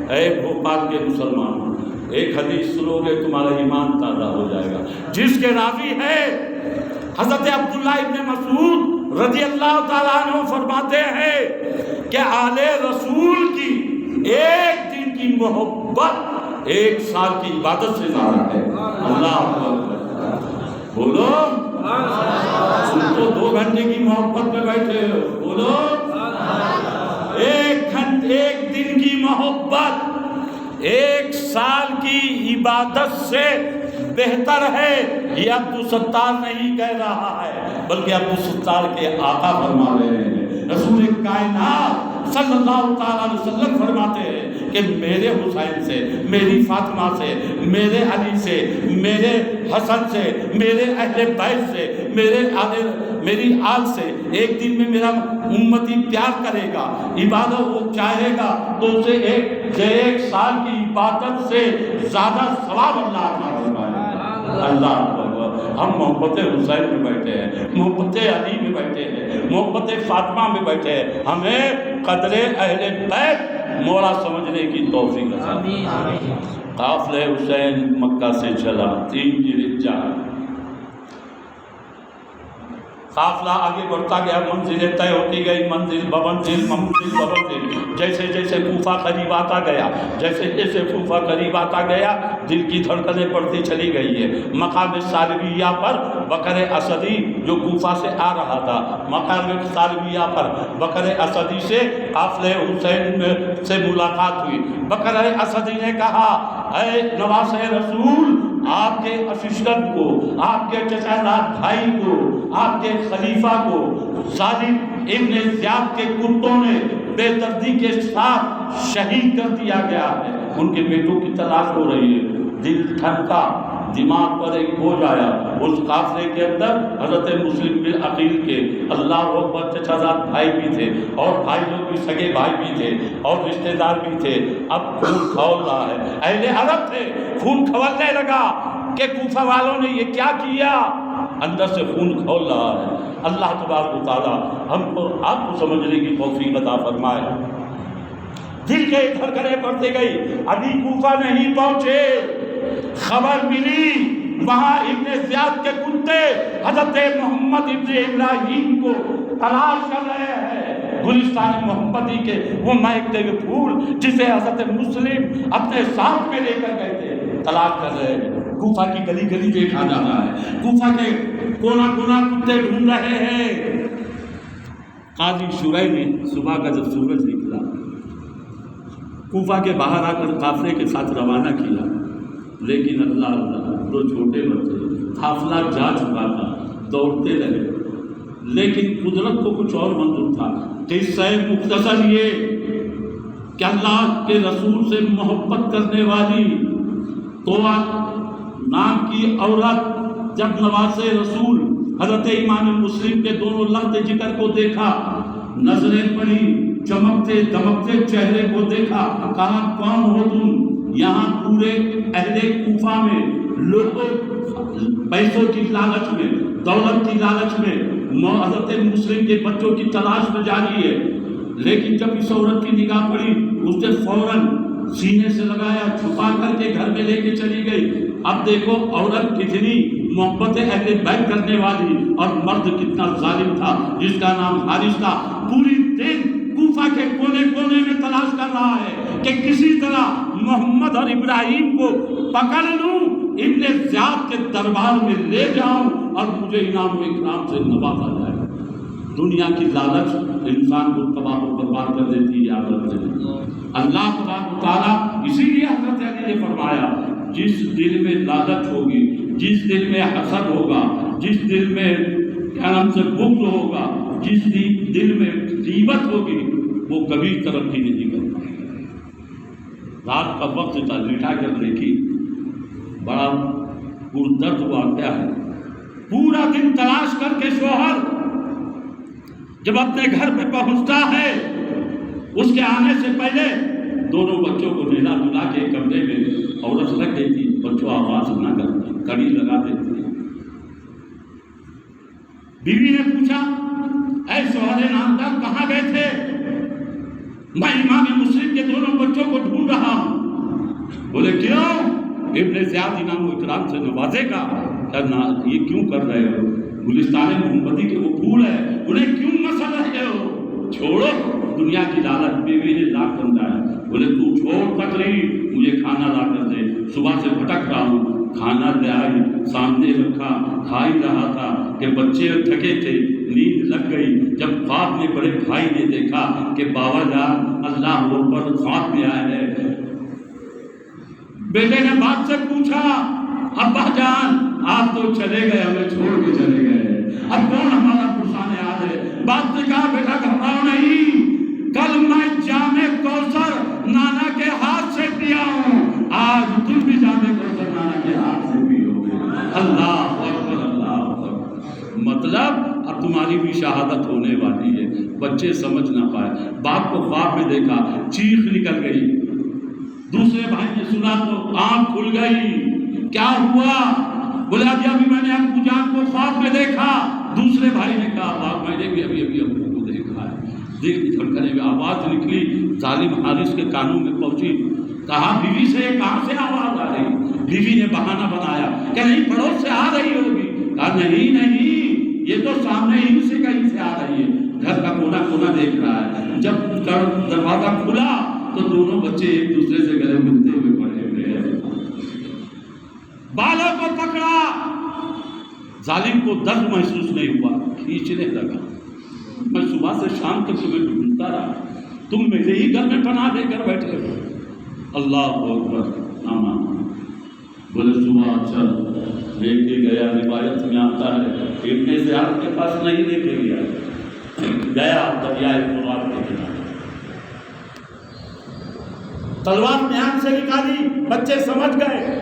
اے بھوپال کے مسلمان، ایک حدیث سنو گے تمہارا ایمان تازہ ہو جائے گا، جس کے راوی ہے حضرت عبداللہ ابن مسعود رضی اللہ تعالیٰ عنہ فرماتے ہیں کہ آل رسول کی 1 دن کی محبت 1 سال کی عبادت سے زیادہ ہے۔ اللہ اکبر، بولو، تم تو 2 گھنٹے کی محبت میں بیٹھے ہو، بولو، 1 دن کی محبت 1 سال کی عبادت سے بہتر ہے۔ یہ عبدالستار نہیں کہہ رہا ہے، بلکہ عبدالستار کے آقا فرما رہے ہیں، رسول کائنات صلی اللہ تعالیٰ علیہ وسلم فرماتے ہیں کہ میرے حسین سے، میری فاطمہ سے، میرے علی سے، میرے حسن سے، میرے اہل بیت سے، میری آل سے ایک دن میں میرا امتی پیار کرے گا، عبادت وہ چاہے گا تو اسے ایک سال کی عبادت سے زیادہ ثواب اللہ عطا فرمائے۔ اللہ اکبر۔ ہم محبت حسین میں بیٹھے ہیں، محبت علی میں بیٹھے ہیں، محبت فاطمہ میں بیٹھے ہیں، ہمیں قدر اہل بیت مولا سمجھنے کی توفیق عطا فرمائے۔ قافلہ حسین مکہ سے چلا 3 ذوالحجہ، قافلہ آگے بڑھتا گیا، منزلیں طے ہوتی گئی، منزل بمنزل، منزل بمنزل، جیسے جیسے کوفہ قریب آتا گیا، جیسے جیسے کوفہ قریب آتا گیا، دل کی دھڑکنیں بڑھتی چلی گئی ہے۔ مقام سالبیہ پر بکر اسدی جو کوفہ سے آ رہا تھا، مقام سالبیہ پر بکر اسدی سے قافلہ حسین سے ملاقات ہوئی۔ بکر اسدی نے کہا، اے نواز رسول، آپ کے اسسٹنٹ کو، آپ کے چچا زاد بھائی کو، آپ کے خلیفہ کو ظالم ابن زیاد کے کتوں نے بے دردی کے ساتھ شہید کر دیا گیا ہے، ان کے بیٹوں کی تلاش ہو رہی ہے۔ دل تھنکا، دماغ پر ایک بوجھ آیا۔ اس قافلے کے اندر حضرت مسلم بن عقیل کے اللہ اکبر چچا زاد بھائی بھی تھے، اور بھائی لوگ بھی سگے بھائی بھی تھے، اور رشتہ دار بھی تھے۔ اب خون کھول رہا ہے، اہل عرب تھے، خون کھولنے لگا کہ کوفہ والوں نے یہ کیا کیا، اندر سے خون کھول رہا ہے۔ اللہ تبارک و تعالیٰ ہم کو آپ کو سمجھنے کی توفیق عطا فرمائے۔ دل کے دھڑکنیں بڑھتی گئی، ابھی کوفہ نہیں پہنچے، خبر ملی وہاں ابن زیاد کے کتے حضرت محمد ابن ابراہیم کو تلاش کر رہے ہیں۔ گلستان محمدی کے وہ مہکتے ہوئے پھول جسے حضرت مسلم اپنے ساتھ میں لے کر گئے تھے، تلاش کر رہے ہیں۔ کوفہ کی گلی گلی دیکھا جاتا ہے، کوفہ کے کونا کونا کتے ڈھونڈ رہے ہیں۔ قاضی شرح نے صبح کا جب سورج نکلا، کوفہ کے باہر آ کر قافلے کے ساتھ روانہ کیا، لیکن اللہ دو چھوٹے بچے، قافلہ جا چکا تھا، دوڑتے رہے، لیکن قدرت کو کچھ اور منظور تھا۔ قصہ مختصر یہ کہ اللہ کے رسول سے محبت کرنے والی توبہ نام کی عورت جب نواز رسول حضرت امام مسلم کے دونوں لخت جگر کو دیکھا، نظریں پڑی، چمکتے دمکتے چہرے کو دیکھا، کہا کون ہو تم؟ یہاں پورے اہل کوفہ میں لوگ پیسوں کی لالچ میں، دولت کی لالچ میں حضرت مسلم کے بچوں کی تلاش میں جاری ہے، لیکن جب اس عورت کی نگاہ پڑی، اس نے فوراً سینے سے لگایا، چھپا کر کے گھر میں لے کے چلی گئی۔ اب دیکھو عورت کتنی محبت اہل بیت کرنے والی، اور مرد کتنا ظالم تھا جس کا نام حارث تھا، پوری دن کوفہ کے کونے کونے میں تلاش کر رہا ہے کہ کسی طرح محمد اور ابراہیم کو پکڑ لوں، ابن زیاد کے دربار میں لے جاؤں اور مجھے انعام و اکرام سے نوازا جائے۔ دنیا کی لالچ انسان کو تباہ و برباد کر دیتی ہے، یاد رکھیں۔ اللہ تبارک و تعالیٰ اسی لیے حضرت علی نے فرمایا، جس دل میں لالچ ہوگی، جس دل میں حسد ہوگا، جس دل میں کیا نام سے بغض ہوگا، جس دل میں غیبت ہوگی، وہ کبھی ترقی نہیں کر پائے گا۔ رات کا وقت تھا، لٹا کر دیکھی، بڑا پردرد واقعہ ہے۔ پورا دن تلاش کر کے شوہر جب اپنے گھر پہ پہنچتا ہے، اس کے آنے سے پہلے دونوں بچوں کو نہلا دھلا کے کمرے میں عورت رکھ دیتی، بچوں آواز نہ کرتی، کڑی لگا دیتی۔ بیوی نے پوچھا، اے شوہر نامدار کہاں گئے تھے؟ میں امام مسلم کے دونوں بچوں کو ڈھونڈ رہا ہوں۔ بولے کیوں؟ ابن زیاد انعام و اکرام سے نوازے گا، یہ کیوں کر رہے ہو؟ گلستان محمدی کے وہ پھول ہے، انہیں کیوں مسل رہے ہو؟ چھوڑو دنیا کی لالچ۔ بیوی نے لاکھ سمجھایا، بولے تو چھوڑ تقریر، مجھے کھانا لا کر دے، صبح سے بھٹک رہا ہوں۔ کھانا لے آئی، سامنے رکھا، کھا ہی رہا تھا کہ بچے تھکے تھے، نیند لگ گئی۔ جب خواب میں بڑے بھائی نے دیکھا کہ بابا جان اللہ اوپر خواب میں آئے ہیں، بیٹے نے باپ سے پوچھا، ابا جان آپ تو چلے گئے، ہمیں چھوڑ کے چلے گئے، اب کون ہمارا پرسان یاد ہے؟ باپ نے کہا بیٹا گھبراؤ نہیں، کل میں کوثر نانا کے ہاتھ سے پیا ہوں، آج تم بھی جام کوثر نانا کے ہاتھ سے پیو گے۔ اللہ اکبر، اللہ اکبر۔ مطلب اب تمہاری بھی شہادت ہونے والی ہے۔ بچے سمجھ نہ پائے، باپ کو خواب میں دیکھا، چیخ نکل گئی، دوسرے بھائی نے سنا تو آنکھ کھل گئی، کیا ہوا؟ بولا کہ ابھی میں نے ابو جان کو خواب میں دیکھا۔ دوسرے بھائی نے کہا باپ میں نے بھی ابھی ابو کو دیکھا ہے۔ دل کی دھڑکنیں میں آواز نکلی، ظالم حارث کے کانوں میں پہنچی، کہا بیوی سے کہاں سے آواز آ رہی؟ بیوی نے بہانہ بنایا کہ نہیں پڑوس سے آ رہی ہوگی۔ کہا نہیں، یہ تو سامنے ہی سے کہیں سے آ رہی ہے، گھر کا کونا کونا دیکھ رہا ہے۔ جب دروازہ کھلا تو دونوں بچے ایک دوسرے سے گلے ملتے ہوئے پڑے ہوئے ہیں۔ بالوں کو پکڑا، ظالم کو درد محسوس نہیں ہوا، کھینچنے لگا، میں صبح سے شام تک تمہیں ڈھونڈتا رہا، تم میرے ہی گھر میں پناہ دے کر بیٹھے ہو۔ اللہ اکبر۔ ناما بولے صبح چل لے کے گیا، روایت میں آتا ہے ابن زیاد کے پاس نہیں لے کے گیا دریائے فرات کے کنارے، تلوار میان سے نکالی، بچے سمجھ گئے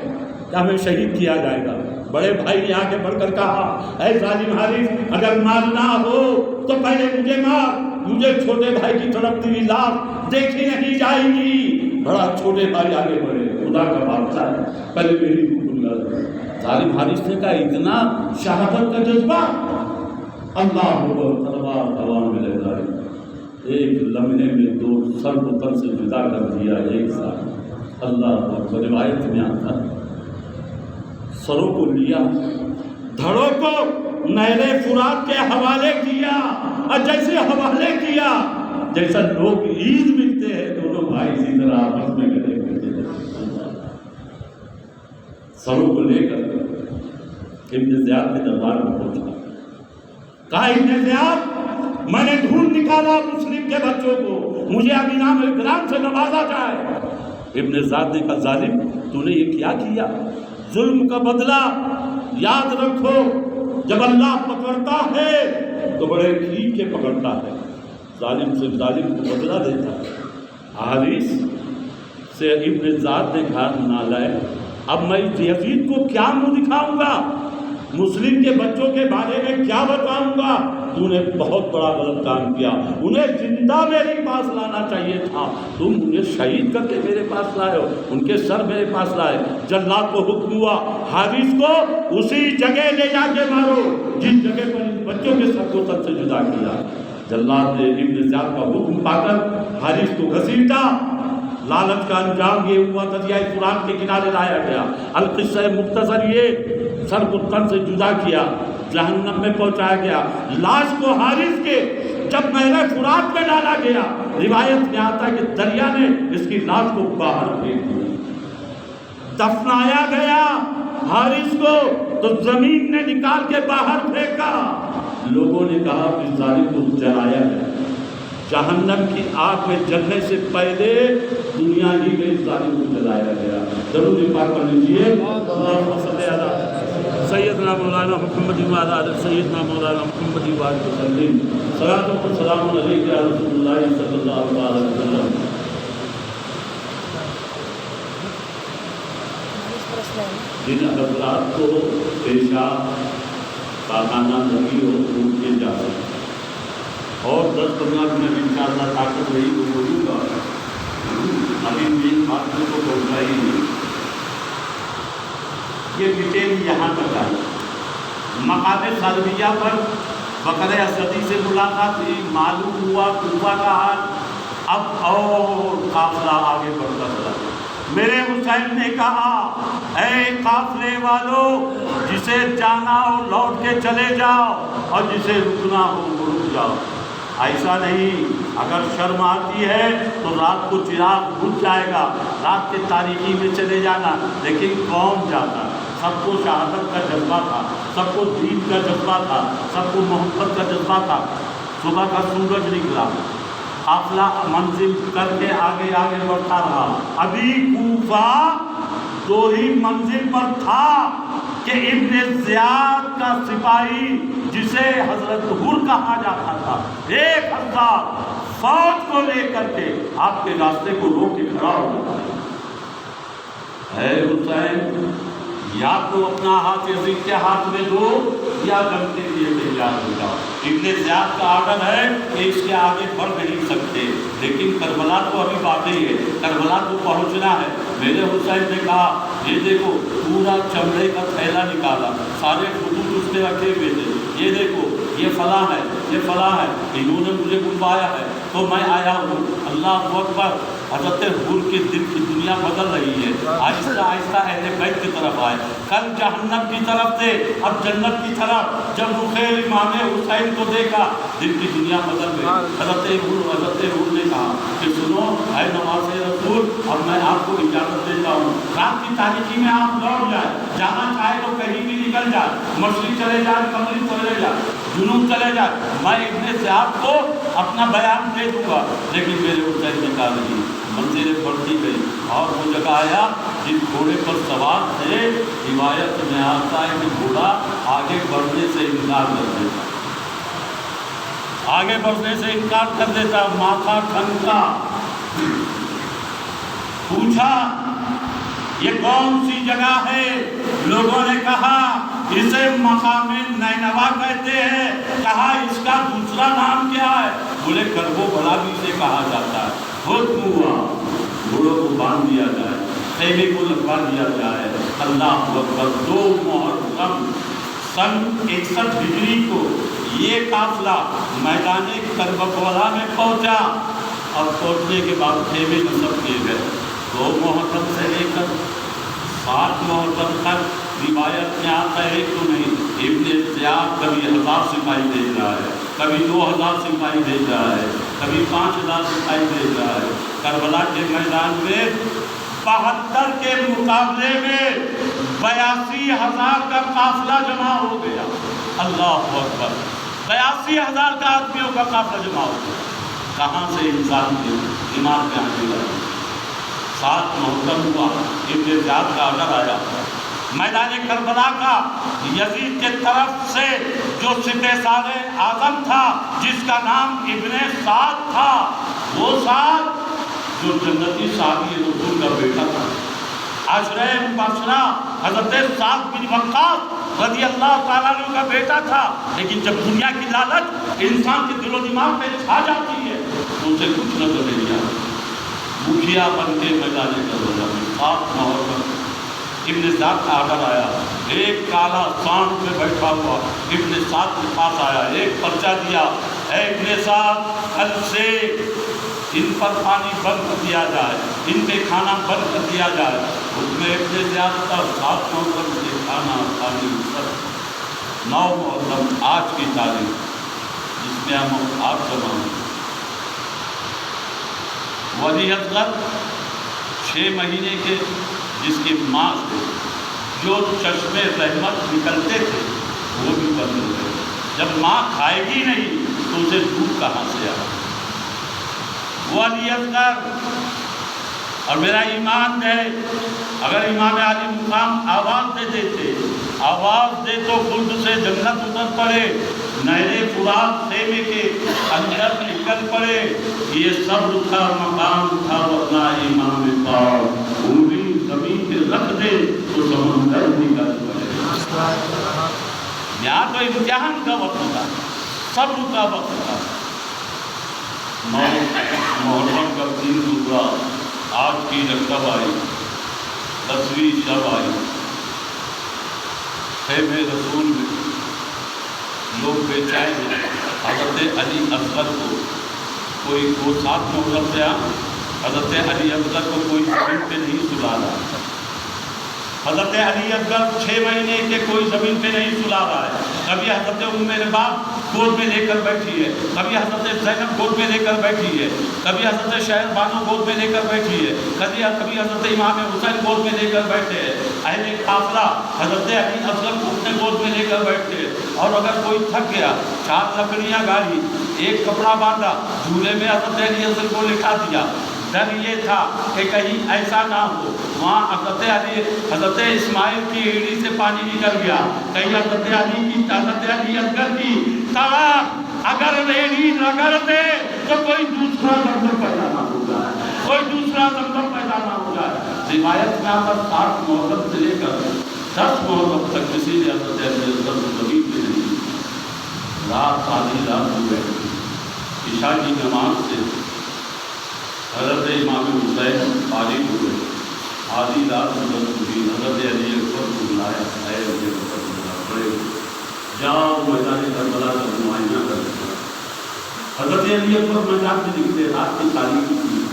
کہ ہمیں شہید کیا جائے گا۔ بڑے بھائی نے آگے بڑھ کر کہا اے ظالم حارث، اگر مارنا ہو تو پہلے مجھے مار، مجھے چھوٹے بھائی کی تڑپتی ہوئی لاش دیکھی نہیں جائے گی۔ بڑا چھوٹے بھائی آگے بڑھے، خدا کا بادشاہ ہے، پہلے میری حکم لگا۔ ظالم حارث نے کہا اتنا شہادت کا جذبہ؟ اللہ اکبر، تلوار ہوا میں لے جائے، ایک لمحے میں دو سر کو تن سے جدا کر دیا ایک ساتھ۔ اللہ اکبر۔ روایت میں آتا ہے سروں کو لیا، دھڑوں کو نہر فرات کے حوالے کیا، اور جیسے حوالے کیا جیسا لوگ عید ملتے ہیں دونوں بھائی اسی طرح آپس میں گلے ملتے ہیں۔ سروں کو لے کر ابن زیاد کے دربار میں پہنچا، کہا ابن زیاد میں نے ڈھونڈ نکالا مسلم کے بچوں کو، مجھے اب انعام اکرام سے نوازا جائے۔ ابن زیاد نے کہا ظالم تو نے یہ کیا؟ ظلم کا بدلہ یاد رکھو، جب اللہ پکڑتا ہے تو بڑے کھینچ کے پکڑتا ہے، ظالم سے ظالم کو بدلہ دیتا ہے۔ حارث سے ابن زیاد نے کہا نالائق، اب میں یزید کو کیا منہ دکھاؤں گا، مسلم کے بچوں کے بارے میں کیا بتاؤں گا؟ تو نے بہت بڑا غلط کام کیا، انہیں زندہ میرے پاس لانا چاہیے تھا، تم انہیں شہید کر کے میرے پاس لائے ہو، ان کے سر میرے پاس لائے۔ جلاد کو حکم ہوا حارث کو اسی جگہ لے جا کے مارو جس جگہ پر ان بچوں کے سر کو تن سے جدا کیا۔ جلاد نے ابن زیاد کا حکم پا کر حارث کو گھسیٹا، لالچ کا انجام یہ ہوا دریائے فرات کے کنارے لایا گیا۔ القصہ مختصر یہ، سر کو تن سے جدا کیا، جہنم میں پہنچایا گیا۔ لاش کو حارث کے جب نہر فرات میں ڈالا گیا، روایت میں آتا ہے کہ دریا نے اس کی لاش کو باہر پھینک دیا۔ دفنایا گیا حارث کو تو زمین نے نکال کے باہر پھینکا، لوگوں نے کہا کہ ظالم کو جلایا گیا۔ جہنم کی آگ میں جلنے سے پہلے دنیا ہی میں ظالم کو جلایا گیا۔ درود پاک پڑھ لیجیے، اللہم صلی علی سیدنا مولانا محمد وعلی آل سیدنا مولانا محمد وعلی وسلم۔ صلاۃ و سلام علیک یا رسول اللہ صلی اللہ علیہ وسلم۔ جن حضرات کو پیشاب پاخانہ نہیں ہو ان کے جا سکتے، اور 10-15 منٹ انشاءاللہ طاقت رہی تو بولوں گا، ابھی مین بات کو پہنچا ہی نہیں۔ یہ ڈیٹیل یہاں تک آئی۔ مقام سلمیہ پر بقر اسدی سے ملاقات ہوئی، معلوم ہوا کوفہ کا حال، اب اور قافلہ آگے بڑھتا چلا۔ میرے حسین نے کہا اے قافلے والو، جسے جانا ہو لوٹ کے چلے جاؤ، اور جسے رکنا ہو وہ رک جاؤ۔ ایسا نہیں، اگر شرم آتی ہے تو رات کو چراغ بجھ جائے گا، رات کے تاریکی میں چلے جانا، لیکن کون جاتا؟ سب کو شہادت کا جذبہ تھا، سب کو دین کا جذبہ تھا، سب کو محبت کا جذبہ تھا۔ صبح کا سورج نکلا، قافلہ منزل کر کے آگے آگے بڑھتا رہا۔ ابھی کوفہ 2 ہی منزل پر تھا کہ ابن زیاد کا سپاہی جسے حضرت حر کہا جاتا تھا، 1000 فوج کو لے کر کے آپ کے راستے کو روک کے کھڑا ہو جاتا ہے۔ اے حسین، یا تو اپنا ہاتھ یزید کے ہاتھ میں دو یا جنگ کے لیے تیار ہو جاؤ۔ ابن زیاد کا آرڈر ہے کہ اس کے آگے بڑھ نہیں سکتے، لیکن کربلا تو ابھی باقی ہے، کربلا تو پہنچنا ہے۔ میرے حسین نے کہا یہ دیکھو، پورا چمڑے کا تھیلا نکالا، سارے خطوط اس نے رکھے ہوئے تھے، یہ دیکھو یہ فلاں ہے، یہ فلاں ہے، انہوں نے مجھے بلوایا ہے تو میں آیا ہوں۔ اللہ اکبر۔ حضرت حور کے دل کی دنیا بدل رہی ہے، آہستہ آہستہ اہل بیت کی طرف آئے، کل جہنم کی طرف تھے اب جنت کی طرف۔ جب رخ امام حسین کو دیکھا دل کی دنیا بدل گئی۔ حضرت حور نے کہا کہ سنو اے نواز رسول، اب میں آپ کو اجازت دیتا ہوں، رات کی تاریکی میں آپ لوٹ جائیں، جانا چاہے تو کہیں بھی نکل جائے، مشرق چلے جائے، مغرب چلے جائے، جنوب چلے جائے، میں ابن زیاد کو اپنا بیان دے دوں گا۔ لیکن میرے حسین نے کہا نہیں، منزلیں بڑھتی گئی اور وہ جگہ آیا جس گھوڑے پر سوار تھے، روایت میں آتا ہے کہ گھوڑا آگے بڑھنے سے انکار کر دیتا، آگے بڑھنے سے انکار کر دیتا، ماتھا ٹھنکا، پوچھا یہ کون سی جگہ ہے؟ لوگوں نے کہا اسے مقام نینوا کہتے ہیں۔ کہا اس کا دوسرا نام کیا ہے؟ بولے کرب و بلا بھی اسے کہا جاتا ہے۔ حکم ہوا گھوڑوں کو باندھ دیا جائے، خیمے کو لگوا دیا جائے۔ اللہ اکبر۔ 2 محرم سن 61 ہجری کو یہ قافلہ میدان کربلا میں پہنچا، اور پہنچنے کے بعد خیمے نصب کیے گئے۔ 2 محرم سے لے کر 7 محرم تک روایت میں آتا ہے تو نہیں، ابن زیاد کبھی 1000 سپاہی بھیج رہا ہے، کبھی 2000 سپاہی بھیج رہا ہے، کبھی 5000 سپاہی بھیج رہا ہے۔ کربلا کے میدان میں 72 کے مقابلے میں 82,000 کا قافلہ جمع ہو گیا۔ اللہ اکبر۔ 82,000 کا آدمیوں کا قافلہ جمع ہو گیا۔ کہاں سے انسان کے دماغ میں آنے لگا؟ 7 محرم ہوا، ابن زیاد کا آرڈر آیا میدان کربلا کا، یزید کے طرف سے جو سپہ سالار اعظم تھا جس کا نام ابن سعد تھا، وہ سعد جو جنتی صحابی رسول کا بیٹا تھا، عشرہ مبشرہ حضرت سعد بن وقاص رضی اللہ تعالیٰ عنہ کا بیٹا تھا۔ لیکن جب دنیا کی لالچ انسان کے دل و دماغ پہ چھا جاتی ہے تو اسے کچھ نظر نہیں آتا۔ مکھیا بن کے میدان کربلا میں 7 محرم ابن زیاد کا آرڈر آیا، ایک کالا سانڈ پہ بیٹھا ہوا ابن سعد کے پاس آیا، ایک پرچہ دیا، اے ابن سعد، کل سے ان پر پانی بند کر دیا جائے، ان پہ کھانا بند کر دیا جائے۔ اس میں ابن زیاد کا 7 محرم سے کھانا پانی سب۔ 9 محرم آج کی تاریخ جس میں ہم آپ جمع ہیں، ولی اصغر 6 مہینے کے جس کی ماں سے جو چشمے رحمت نکلتے تھے وہ بھی بند ہو گئے۔ جب ماں کھائے گی نہیں تو اسے دودھ کہاں سے آئے؟ وہ علی اصغر اور میرا ایمان ہے، اگر امام علی مقام آواز دے دیتے، آواز دے تو خود سے جنت اتر پڑے، نہر فرات خیمے کے اندر نکل پڑے۔ یہ صبر تھا، مقام تھا، ورنہ امام پاک انگلی زمین پہ رکھ دے تو سمندر نکل پڑے۔ یہاں تو امتحان کا وقت تھا، صبر کا وقت تھا۔ 9 محرم کا دن گزرا، آج کی رکب آئی، 10ویں شب آئی، خیمے رسول میں لوگ بے چین ہیں۔ حضرت علی اصغر کو کوئی 7 محرم سے حضرت علی اصغر کو کوئی زمین پہ نہیں سلا رہا، حضرت علی اصغر 6 مہینے کے کوئی زمین پہ نہیں سلا رہا ہے۔ کبھی حضرت ام رباب گود میں لے کر بیٹھی ہے، کبھی حضرت زینب گود میں لے کر بیٹھی ہے، کبھی حضرت شہر بانو گود میں لے کر بیٹھی ہے، کبھی حضرت امام حسین گود میں لے کر بیٹھے ہیں۔ اہل قافلہ حضرت علی اصغر کو اپنے گود میں لے کر بیٹھتے ہیں، اور اگر کوئی تھک گیا 4 لکڑیاں گاڑی، ایک کپڑا باندھا، جھولے میں حضرت علی اصغر کو لٹا دیا۔ ڈر یہ تھا کہ کہیں ایسا نہ ہو وہاں حضرت اسماعیل کی ایڑی سے پانی نکل گیا، کہیں حضرت علی اصغر کی طرف اگر ایڑی رگڑ دے کہ کوئی دوسرا زمزم پیدا نہ ہو جائے، کوئی دوسرا زمزم پیدا نہ ہو جائے۔ روایت میں آتا 60 محرم سے لے کر 10 محرم تک کسی نے حضرت علی اکبر کو کبھی بھی نہیں، رات آدھی رات ہو گئی، عشاء کی نماز سے حضرت امام حسین فارغ ہوئے، آدھی رات مدد ہوئی، حضرت علی اکبر کو بلایا، اے علی اکبر بڑے جاؤ میدان کربلا کا نمائندہ کر دیا۔ حضرت علی اکبر میدان میں نکلے، رات کی تاریخی تھی،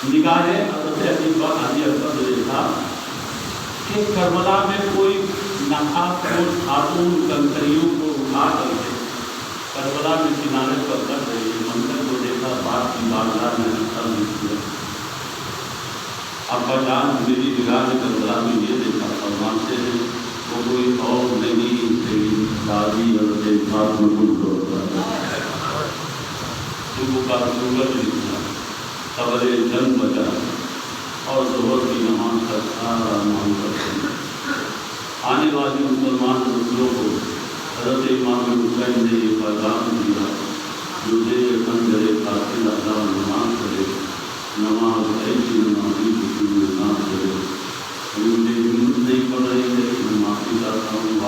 نگاہیں حضرت علی اکبر نے دیکھا کہ کربلا میں کوئی ناحق خاتون کنکریوں کو اٹھا کر کے کربلا میں کنارے پر کر رہی ہے۔ منظر کو دیکھا، بات کی بارگاہ میں عرض کیا، ابا جان میری نگاہ نے کربلا میں یہ دیکھا، فرماتے ہیں وہ کوئی اور نہیں تیری دادی حضرت فاطمہ کا سورج نکلا، خبر جنگ بچا اور ظہر کی نماز کا سارا معاملہ آنے والی مسلمان نسلوں کو حضرت امام حسین نے یہ پیغام دیا، مجھے خنجر قاتل اللہ نماز کرے، نماز ایسی نمازی کی نماز کرے، مجھے ہمت نہیں پڑ رہی ہے کہ میں معافی چاہتا ہوں،